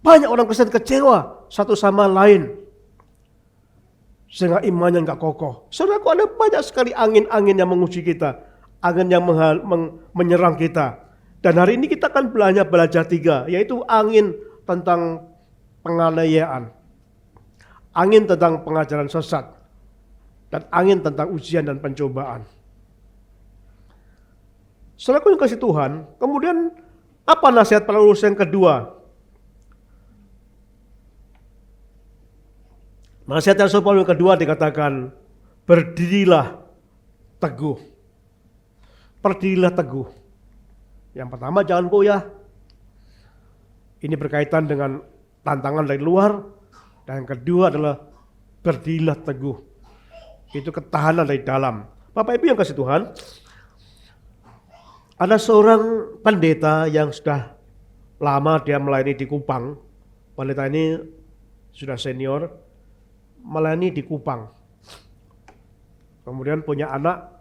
Banyak orang Kristen kecewa satu sama lain. Sehingga imannya enggak kokoh. Saudaraku, ada banyak sekali angin-angin yang menguji kita. Angin yang menyerang kita. Dan hari ini kita akan belajar 3, yaitu angin tentang penganiayaan, angin tentang pengajaran sesat, dan angin tentang ujian dan pencobaan. Saudaraku yang kasih Tuhan, kemudian apa nasihat Paulus yang kedua? Nasihat Rasul Paulus yang kedua dikatakan, berdirilah teguh. Berdirilah teguh. Yang pertama, jangan goyah. Ini berkaitan dengan tantangan dari luar. Dan yang kedua adalah berdirilah teguh. Itu ketahanan dari dalam. Bapak Ibu yang kasih Tuhan, ada seorang pendeta yang sudah lama dia melayani di Kupang. Pendeta ini sudah senior, melayani di Kupang. Kemudian punya anak,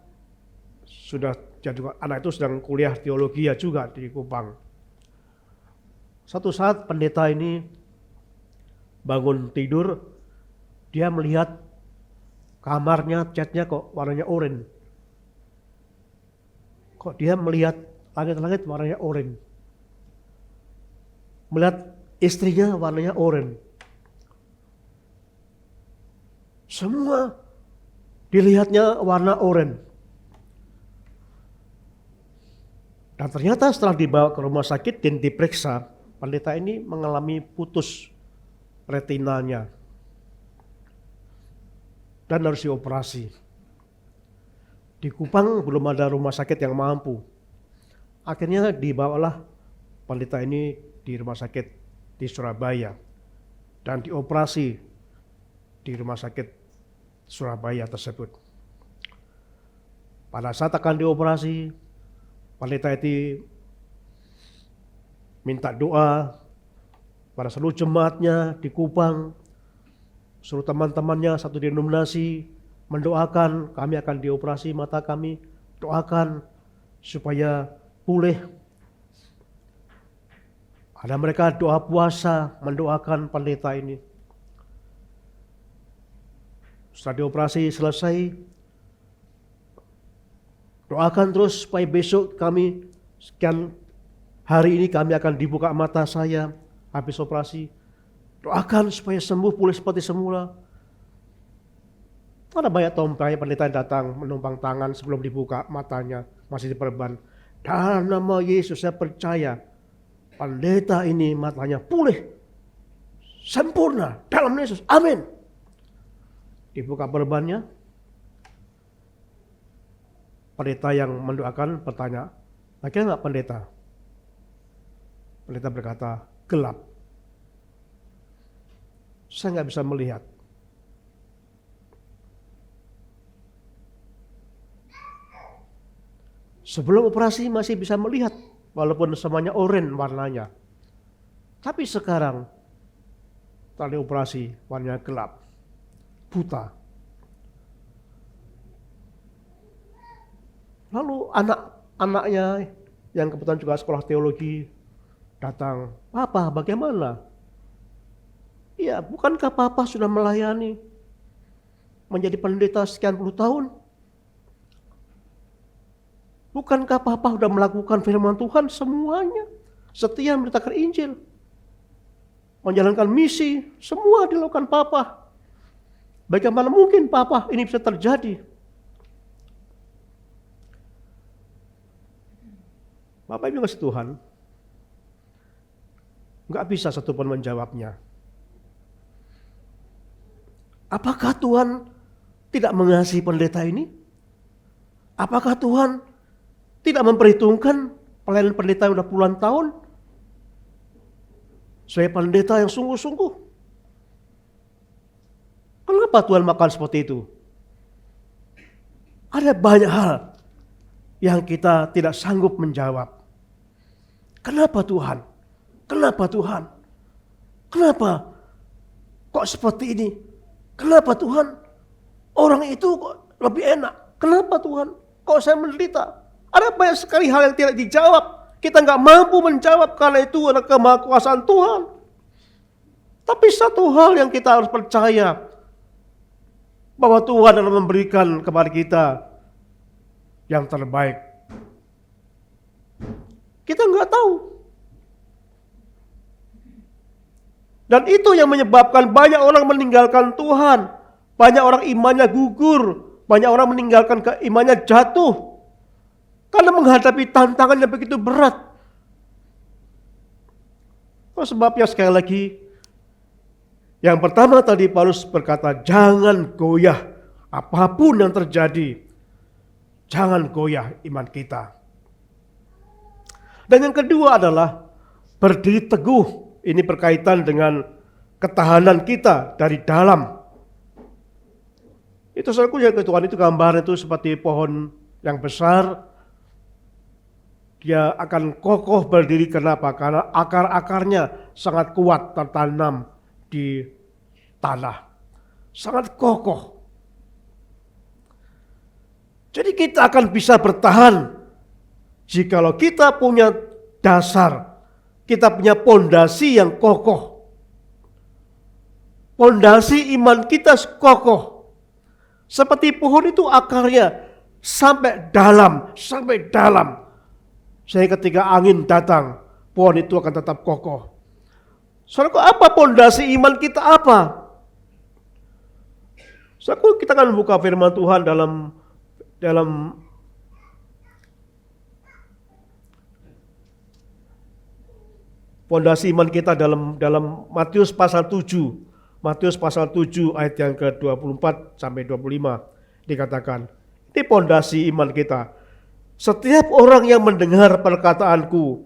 anak itu sedang kuliah teologi juga di Kupang. Satu saat pendeta ini bangun tidur, dia melihat kamarnya, catnya kok warnanya oranye. Kok dia melihat langit-langit warnanya oranye. Melihat istrinya warnanya oranye. Semua dilihatnya warna oranye. Dan ternyata setelah dibawa ke rumah sakit dan diperiksa, pendeta ini mengalami putus retinanya dan harus dioperasi. Di Kupang belum ada rumah sakit yang mampu. Akhirnya dibawalah pendeta ini di rumah sakit di Surabaya dan dioperasi di rumah sakit Surabaya tersebut. Pada saat akan dioperasi, pendeta itu minta doa pada seluruh jemaatnya di Kupang, seluruh teman-temannya satu denominasi mendoakan kami akan dioperasi mata kami, doakan supaya pulih. Ada mereka doa puasa mendoakan pendeta ini. Setelah dioperasi selesai, doakan terus supaya besok kami sekian hari ini kami akan dibuka mata saya habis operasi. Doakan supaya sembuh pulih seperti semula. Ada banyak tompai pendeta yang datang menumpang tangan sebelum dibuka matanya masih diperban. Dalam nama Yesus saya percaya pendeta ini matanya pulih sempurna dalam nama Yesus. Amin. Dibuka perbannya. Pendeta yang mendoakan bertanya, lagi enggak pendeta? Pendeta berkata, gelap. Saya enggak bisa melihat. Sebelum operasi masih bisa melihat, walaupun semuanya oranye warnanya. Tapi sekarang, setelah operasi warnanya gelap, buta. Lalu anak-anaknya yang kebetulan juga sekolah teologi datang, Papa bagaimana? Ya bukankah Papa sudah melayani menjadi pendeta sekian puluh tahun? Bukankah Papa sudah melakukan firman Tuhan semuanya? Setia memberitakan Injil, menjalankan misi, semua dilakukan Papa. Bagaimana mungkin Papa ini bisa terjadi? Bapak Ibu kasih Tuhan, nggak bisa satupun menjawabnya. Apakah Tuhan tidak mengasihi pendeta ini? Apakah Tuhan tidak memperhitungkan pelayanan pendeta yang sudah puluhan tahun? Saya pendeta yang sungguh-sungguh. Kenapa Tuhan makan seperti itu? Ada banyak hal yang kita tidak sanggup menjawab. Kenapa Tuhan? Kenapa Tuhan? Kenapa kok seperti ini? Kenapa Tuhan? Orang itu kok lebih enak. Kenapa Tuhan? Kok saya menderita? Ada banyak sekali hal yang tidak dijawab. Kita nggak mampu menjawab karena itu adalah kemahakuasaan Tuhan. Tapi satu hal yang kita harus percaya, bahwa Tuhan adalah memberikan kepada kita yang terbaik. Kita nggak tahu. Dan itu yang menyebabkan banyak orang meninggalkan Tuhan. Banyak orang imannya gugur. Banyak orang meninggalkan imannya jatuh. Karena menghadapi tantangan yang begitu berat. Itu sebabnya sekali lagi, yang pertama tadi Paulus berkata, jangan goyah apapun yang terjadi. Jangan goyah iman kita. Dan yang kedua adalah berdiri teguh. Ini berkaitan dengan ketahanan kita dari dalam. Itu saudaraku yang Tuhan itu gambaran itu seperti pohon yang besar. Dia akan kokoh berdiri. Kenapa? Karena akar-akarnya sangat kuat tertanam di tanah. Sangat kokoh. Jadi kita akan bisa bertahan jikalau kita punya dasar, kita punya pondasi yang kokoh. Pondasi iman kita kokoh. Seperti pohon itu akarnya sampai dalam. Sehingga ketika angin datang, pohon itu akan tetap kokoh. Saudaraku, apa pondasi iman kita apa? Saudaraku, kita akan membuka firman Tuhan dalam pondasi iman kita dalam Matius pasal 7. Matius pasal 7 ayat yang ke-24 sampai 25 dikatakan, ini pondasi iman kita. Setiap orang yang mendengar perkataanku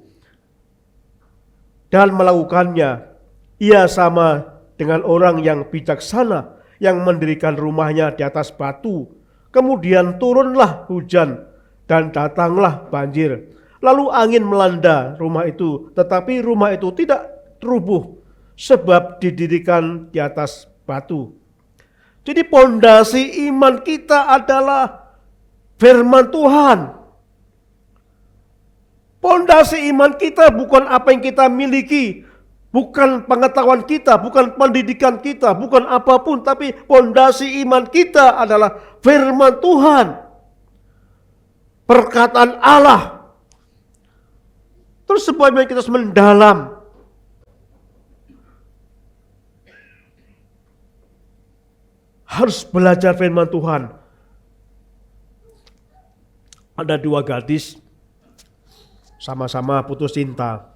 dan melakukannya, ia sama dengan orang yang bijaksana yang mendirikan rumahnya di atas batu. Kemudian turunlah hujan dan datanglah banjir. Lalu angin melanda rumah itu, tetapi rumah itu tidak rubuh sebab didirikan di atas batu. Jadi pondasi iman kita adalah firman Tuhan. Pondasi iman kita bukan apa yang kita miliki, bukan pengetahuan kita, bukan pendidikan kita, bukan apapun, tapi pondasi iman kita adalah firman Tuhan. Perkataan Allah. Terus sebabnya kita harus mendalam. Harus belajar firman Tuhan. Ada dua gadis sama-sama putus cinta.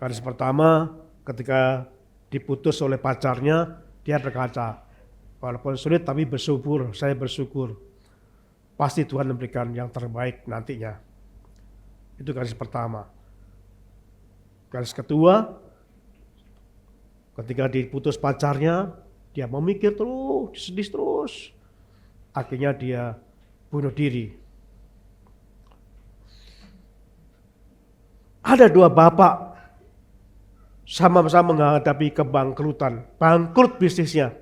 Gadis pertama ketika diputus oleh pacarnya, dia berkata, walaupun sulit tapi bersyukur, saya bersyukur. Pasti Tuhan memberikan yang terbaik nantinya. Itu gadis pertama. Gadis kedua, ketika diputus pacarnya, dia memikir terus, sedih terus. Akhirnya dia bunuh diri. Ada dua bapak sama-sama menghadapi kebangkrutan, bangkrut bisnisnya.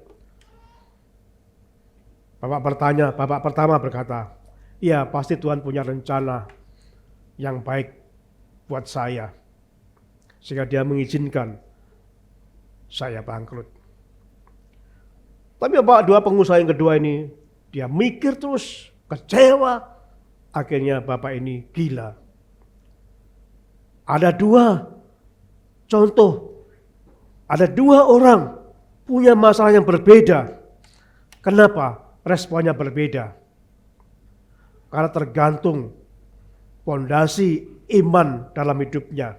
Bapak pertama berkata, iya pasti Tuhan punya rencana yang baik buat saya. Sehingga dia mengizinkan saya bangkrut. Tapi dua pengusaha yang kedua ini, dia mikir terus, kecewa. Akhirnya bapak ini gila. Ada dua contoh, ada dua orang punya masalah yang berbeda. Kenapa? Responnya berbeda. Karena tergantung pondasi iman dalam hidupnya.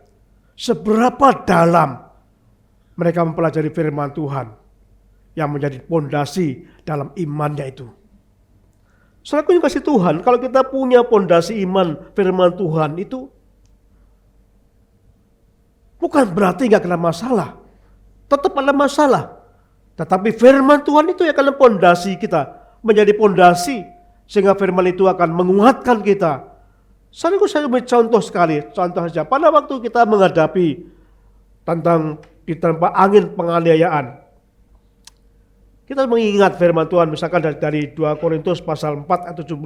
Seberapa dalam mereka mempelajari firman Tuhan yang menjadi pondasi dalam imannya itu. Saudaraku yang kasih Tuhan, kalau kita punya pondasi iman firman Tuhan itu bukan berarti nggak kena masalah. Tetap ada masalah. Tetapi firman Tuhan itu yang akan pondasi kita, menjadi pondasi sehingga firman itu akan menguatkan kita. Saudaraku, saya beri contoh sekali, contoh saja. Pada waktu kita menghadapi tentang diterpa angin penganiayaan, kita mengingat firman Tuhan misalkan dari 2 Korintus pasal 4 ayat 17.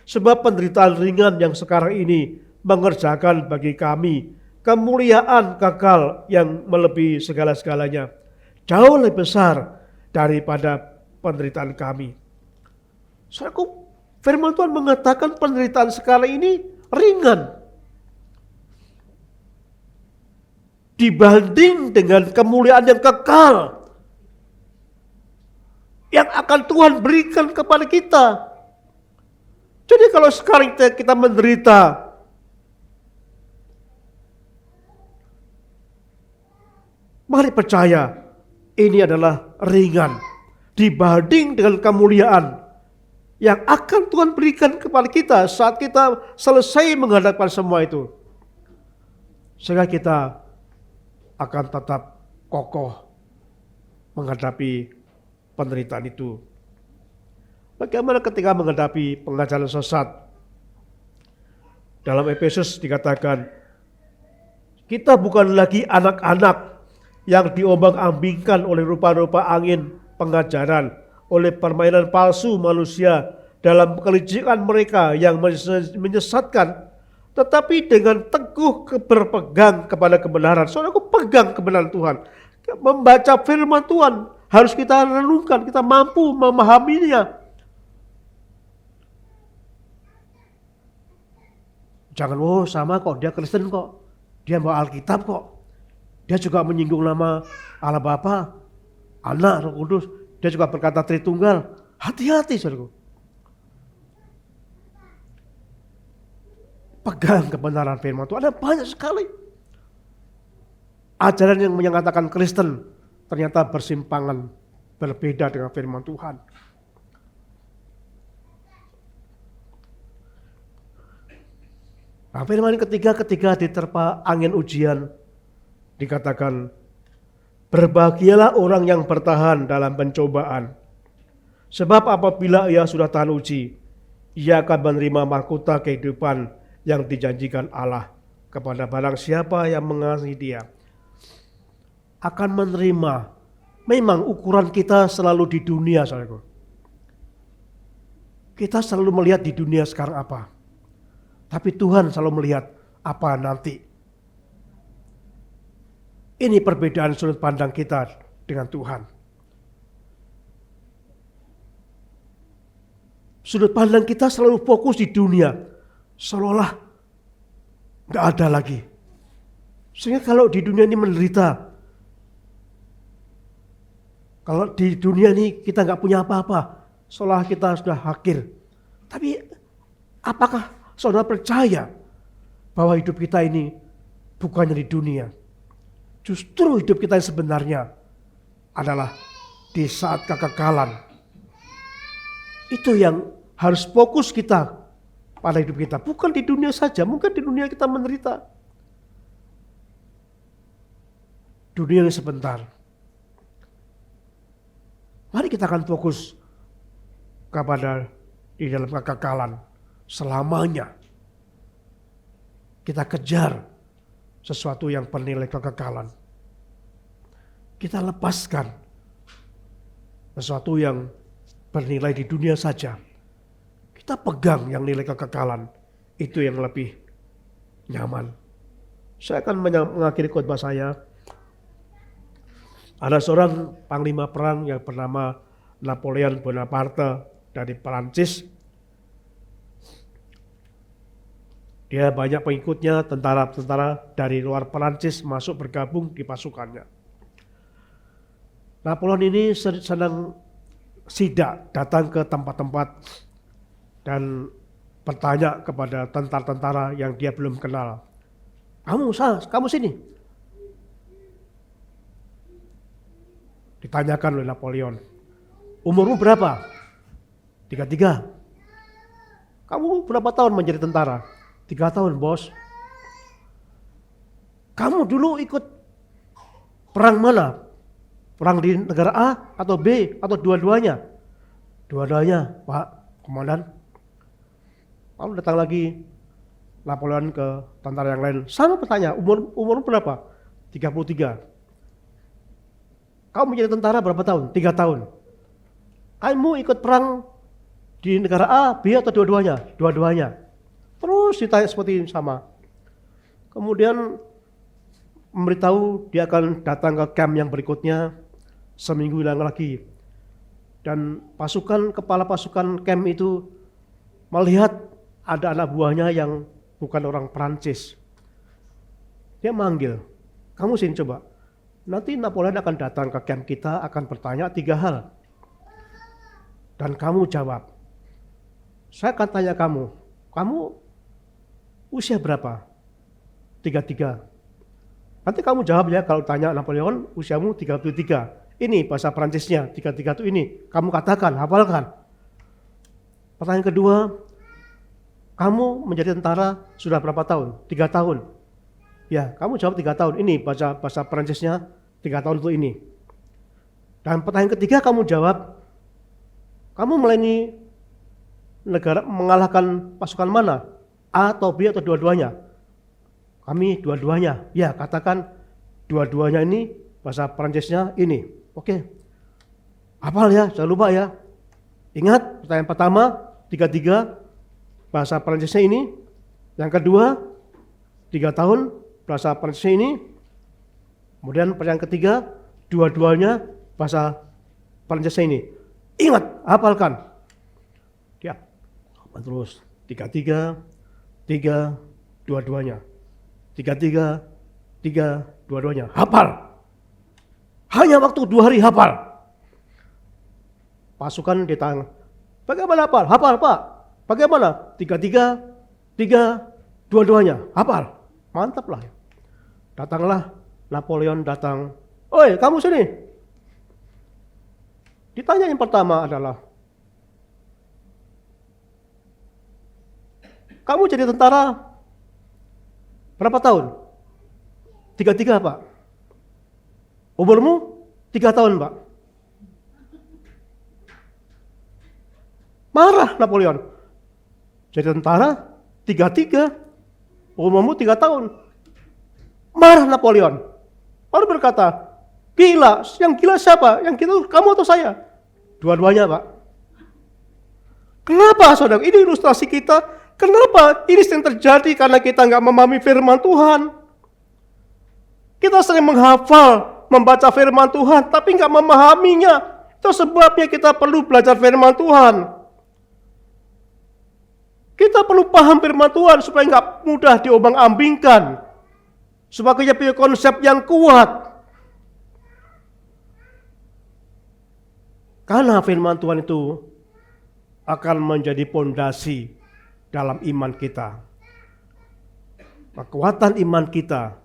Sebab penderitaan ringan yang sekarang ini mengerjakan bagi kami kemuliaan kekal yang melebihi segala-segalanya. Jauh lebih besar daripada penderitaan kami. Saudaraku, firman Tuhan mengatakan penderitaan sekarang ini ringan. Dibanding dengan kemuliaan yang kekal yang akan Tuhan berikan kepada kita. Jadi kalau sekarang kita menderita, mari percaya ini adalah ringan dibanding dengan kemuliaan yang akan Tuhan berikan kepada kita saat kita selesai menghadapkan semua itu. Sehingga kita akan tetap kokoh menghadapi penderitaan itu. Bagaimana ketika menghadapi pengajaran sesat? Dalam Efesus dikatakan, kita bukan lagi anak-anak yang diombang-ambingkan oleh rupa-rupa angin pengajaran, oleh permainan palsu manusia dalam kelicikan mereka yang menyesatkan. Tetapi dengan teguh berpegang kepada kebenaran. Saudaraku, pegang kebenaran Tuhan. Membaca firman Tuhan harus kita renungkan, kita mampu memahaminya. Jangan, oh sama kok, dia Kristen kok. Dia bawa Alkitab kok. Dia juga menyinggung nama Allah Bapa, Anak, Roh Kudus. Dia juga berkata Tritunggal. Hati-hati, saudaraku. Pegang kebenaran firman Tuhan. Ada banyak sekali ajaran yang menyatakan Kristen ternyata bersimpangan, berbeda dengan firman Tuhan. Nah, firman ketiga, ketika diterpa angin ujian, dikatakan, berbahagialah orang yang bertahan dalam pencobaan. Sebab apabila ia sudah tahan uji, ia akan menerima mahkota kehidupan yang dijanjikan Allah kepada barang siapa yang mengasihi Dia. Akan menerima. Memang ukuran kita selalu di dunia, saudaraku. Kita selalu melihat di dunia sekarang apa. Tapi Tuhan selalu melihat apa nanti. Ini perbedaan sudut pandang kita dengan Tuhan. Sudut pandang kita selalu fokus di dunia. Seolah-olah nggak ada lagi. Sehingga kalau di dunia ini menderita, kalau di dunia ini kita nggak punya apa-apa, seolah kita sudah akhir. Tapi apakah saudara percaya bahwa hidup kita ini bukannya di dunia? Justru hidup kita yang sebenarnya adalah di saat kekekalan. Itu yang harus fokus kita pada hidup kita. Bukan di dunia saja, mungkin di dunia kita menderita. Dunia yang sebentar. Mari kita akan fokus kepada di dalam kekekalan selamanya. Kita kejar sesuatu yang bernilai kekekalan. Kita lepaskan sesuatu yang bernilai di dunia saja. Kita pegang yang nilai kekekalan. Itu yang lebih nyaman. Saya akan mengakhiri khotbah saya. Ada seorang panglima perang yang bernama Napoleon Bonaparte dari Perancis. Dia banyak pengikutnya, tentara-tentara dari luar Perancis masuk bergabung di pasukannya. Napoleon ini senang sidak, datang ke tempat-tempat dan bertanya kepada tentara-tentara yang dia belum kenal. Kamu sini. Ditanyakan oleh Napoleon. Umurmu berapa? 33. Kamu berapa tahun menjadi tentara? 3 tahun, bos. Kamu dulu ikut perang mana? Perang di negara A atau B atau dua-duanya? Dua-duanya, Pak Komandan. Lalu datang lagi Napoleon ke tentara yang lain. Sama bertanya, umur berapa? 33. Kamu menjadi tentara berapa tahun? 3 tahun. Kamu ikut perang di negara A, B atau dua-duanya? Dua-duanya. Terus ditanya seperti sama. Kemudian memberitahu dia akan datang ke camp yang berikutnya seminggu lagi. Dan kepala pasukan camp itu melihat ada anak buahnya yang bukan orang Perancis. Dia manggil, kamu sini coba. Nanti Napoleon akan datang ke camp kita, akan bertanya 3 hal. Dan kamu jawab. Saya akan tanya kamu usia berapa? 33. Nanti kamu jawab ya, kalau tanya Napoleon, usiamu 33. Ini bahasa Perancisnya, 33 itu ini. Kamu katakan, hafalkan. Pertanyaan kedua, kamu menjadi tentara sudah berapa tahun? 3 tahun. Ya, kamu jawab 3 tahun. Ini bahasa Perancisnya 3 tahun itu ini. Dan pertanyaan ketiga kamu jawab, kamu melayani negara mengalahkan pasukan mana? A atau B atau dua-duanya? Kami dua-duanya. Ya, katakan dua-duanya ini bahasa Perancisnya ini. Oke. Hafal ya, jangan lupa ya. Ingat pertanyaan pertama, 33 bahasa Perancisnya ini. Yang kedua, 3 tahun bahasa Prancis ini. Kemudian yang ketiga, dua-duanya bahasa Prancis ini. Ingat, hafalkan. Ya, terus 3-3, 3, dua-duanya. 3-3, 3, dua-duanya. Hafal. Hanya waktu 2 hari hafal. Pasukan ditanya, bagaimana hafal? Hafal Pak. Bagaimana? 3-3, 3, dua-duanya. Hafal. Mantap lah. Datanglah Napoleon datang. Oi, kamu sini. Ditanya yang pertama adalah, kamu jadi tentara berapa tahun? 3 Pak. Umurmu 3 tahun Pak. Marah Napoleon. Jadi tentara 3, umurmu 3 tahun. Marah Napoleon. Lalu berkata, gila, yang gila siapa? Yang gila kamu atau saya? Dua-duanya Pak. Kenapa saudara? Ini ilustrasi kita. Kenapa ini sering terjadi? Karena kita nggak memahami firman Tuhan. Kita sering menghafal, membaca firman Tuhan, tapi nggak memahaminya. Itu sebabnya kita perlu belajar firman Tuhan. Kita perlu paham firman Tuhan supaya nggak mudah diombang-ambingkan. Supaya kita punya konsep yang kuat. Karena firman Tuhan itu akan menjadi pondasi dalam iman kita. Kekuatan iman kita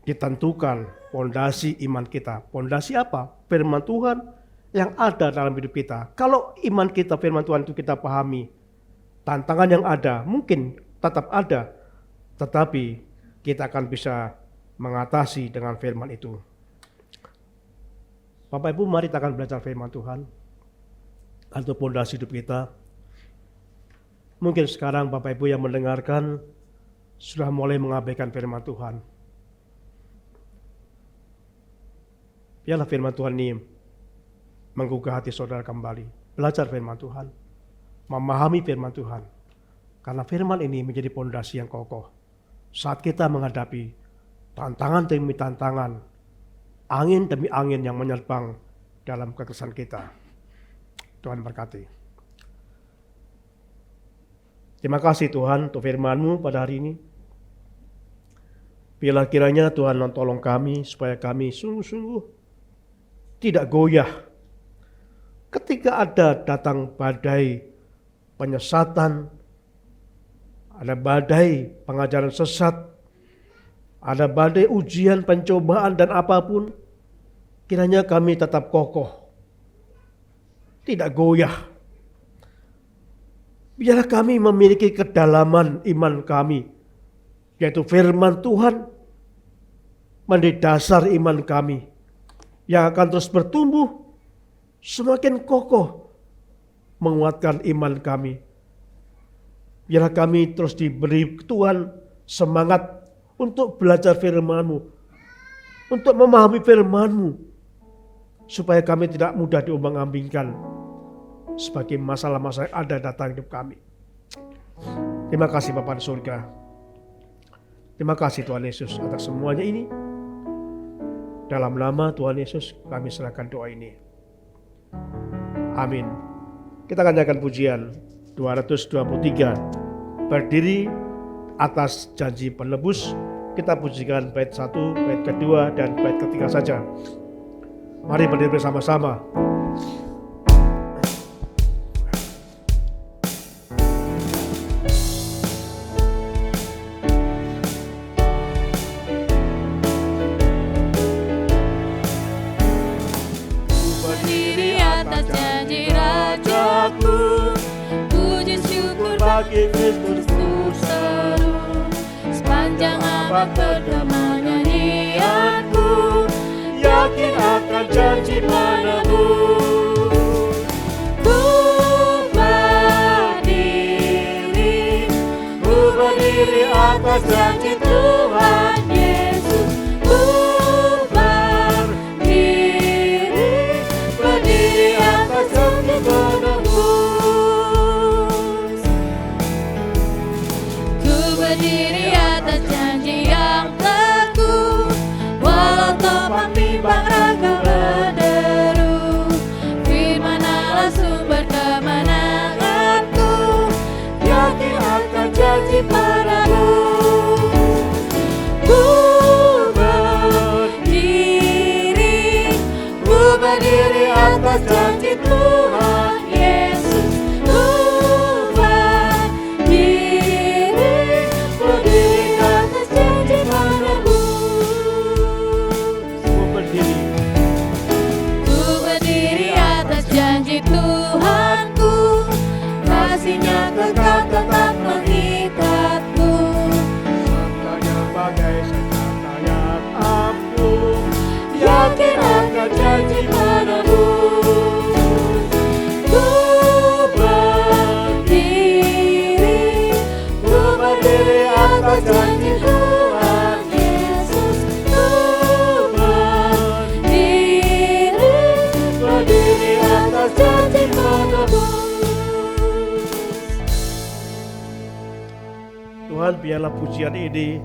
ditentukan pondasi iman kita. Pondasi apa? Firman Tuhan yang ada dalam hidup kita. Kalau iman kita, firman Tuhan itu kita pahami, tantangan yang ada mungkin tetap ada, tetapi kita akan bisa mengatasi dengan firman itu. Bapak Ibu, mari kita akan belajar firman Tuhan untuk pondasi hidup kita. Mungkin sekarang Bapak Ibu yang mendengarkan sudah mulai mengabaikan firman Tuhan. Biarlah firman Tuhan ini menggugah hati saudara kembali. Belajar firman Tuhan, memahami firman Tuhan. Karena firman ini menjadi pondasi yang kokoh saat kita menghadapi tantangan demi tantangan, angin demi angin yang menyerang dalam kekristenan kita. Tuhan berkati. Terima kasih Tuhan untuk firman-Mu pada hari ini. Biarlah kiranya Tuhan tolong kami supaya kami sungguh-sungguh tidak goyah ketika ada datang badai penyesatan, ada badai pengajaran sesat, ada badai ujian, pencobaan dan apapun, kiranya kami tetap kokoh, tidak goyah. Biarlah kami memiliki kedalaman iman kami, yaitu firman Tuhan menjadi dasar iman kami, yang akan terus bertumbuh, semakin kokoh, menguatkan iman kami. Biarlah kami terus diberi Tuhan semangat untuk belajar firman-Mu, untuk memahami firman-Mu, supaya kami tidak mudah diombang-ambingkan sebagai masalah-masalah yang ada datang hidup kami. Terima kasih Bapa di surga. Terima kasih Tuhan Yesus atas semuanya ini. Dalam nama Tuhan Yesus kami serahkan doa ini. Amin. Kita akan nyanyikan pujian 223, berdiri atas janji penebus. Kita pujikan bait 1, bait kedua, dan bait ketiga saja. Mari berdiri bersama-sama. Berdiri atas janji Rajaku, puji syukur Bagi Kristus seru, sepanjang abad berdamai nyanyianku, yakin akan janji penebus. Ku berdiri atas janji Tuhan Yesus. Ku berdiri atas janji penebus. Ku berdiri atas janji janji padamu. Ku berdiri atas janji Tuhan Yesus. Ku berdiri atas janji padamu. Ku berdiri atas janji Tuhanku, kasih-Nya kekal tetap mengikatku. Maknanya bagai senjata yang ampuh, Yakin akan janji padamu. Ku berdiri atas janji Tuhan Yesus. Ku berdiri atas janji padamu. Tuhan, biarlah pujian ini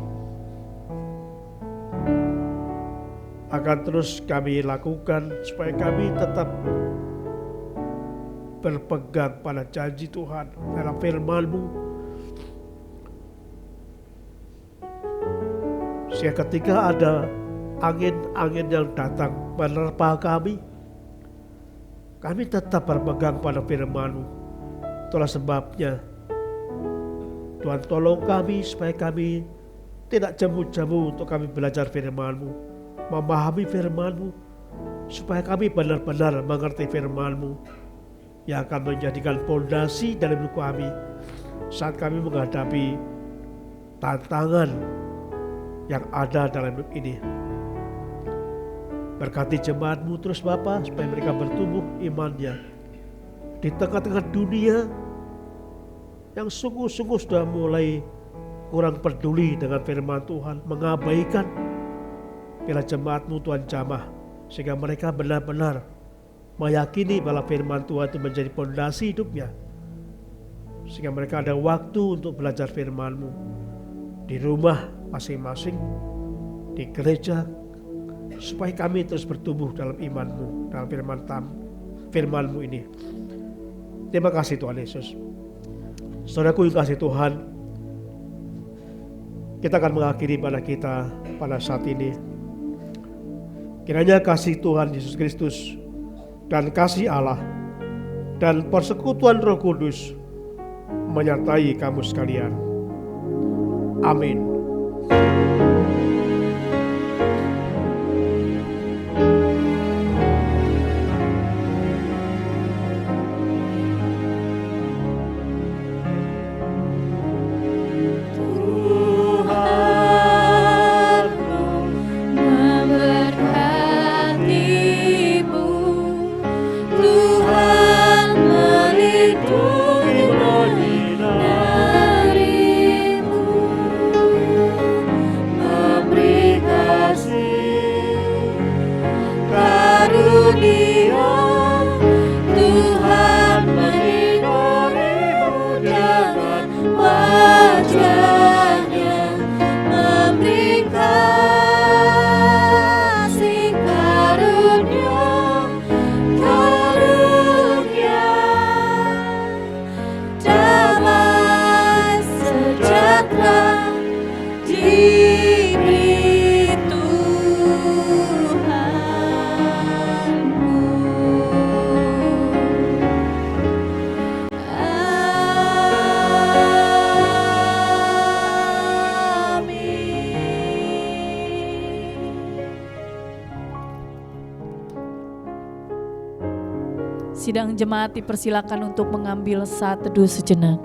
akan terus kami lakukan supaya kami tetap berpegang pada janji Tuhan dalam firman-Mu. Sehingga ketika ada angin-angin yang datang menerpa kami tetap berpegang pada firman-Mu. Itulah sebabnya Tuhan, tolong kami supaya kami tidak jemu-jemu untuk kami belajar firman-Mu, memahami firman-Mu, supaya kami benar-benar mengerti firman-Mu yang akan menjadikan fondasi dalam hidup kami saat kami menghadapi tantangan yang ada dalam hidup ini. Berkati jemaat-Mu terus Bapa, supaya mereka bertumbuh imannya di tengah-tengah dunia yang sungguh-sungguh sudah mulai kurang peduli dengan firman Tuhan, mengabaikan. Bila jemaat-Mu Tuhan jamah, sehingga mereka benar-benar meyakini bahwa firman Tuhan itu menjadi fondasi hidupnya, sehingga mereka ada waktu untuk belajar firman-Mu di rumah masing-masing, di gereja, supaya kami terus bertumbuh dalam iman-Mu, dalam firman-Mu ini. Terima kasih Tuhan Yesus. Saudaraku yang kasih Tuhan, kita akan mengakhiri pada kita pada saat ini. Kiranya kasih Tuhan Yesus Kristus dan kasih Allah dan persekutuan Roh Kudus menyertai kamu sekalian. Amin. Sidang jemaat dipersilakan untuk mengambil saat teduh sejenak.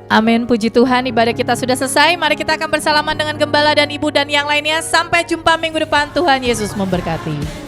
Amin, puji Tuhan, ibadah kita sudah selesai. Mari kita akan bersalaman dengan gembala dan ibu dan yang lainnya. Sampai jumpa minggu depan, Tuhan Yesus memberkati.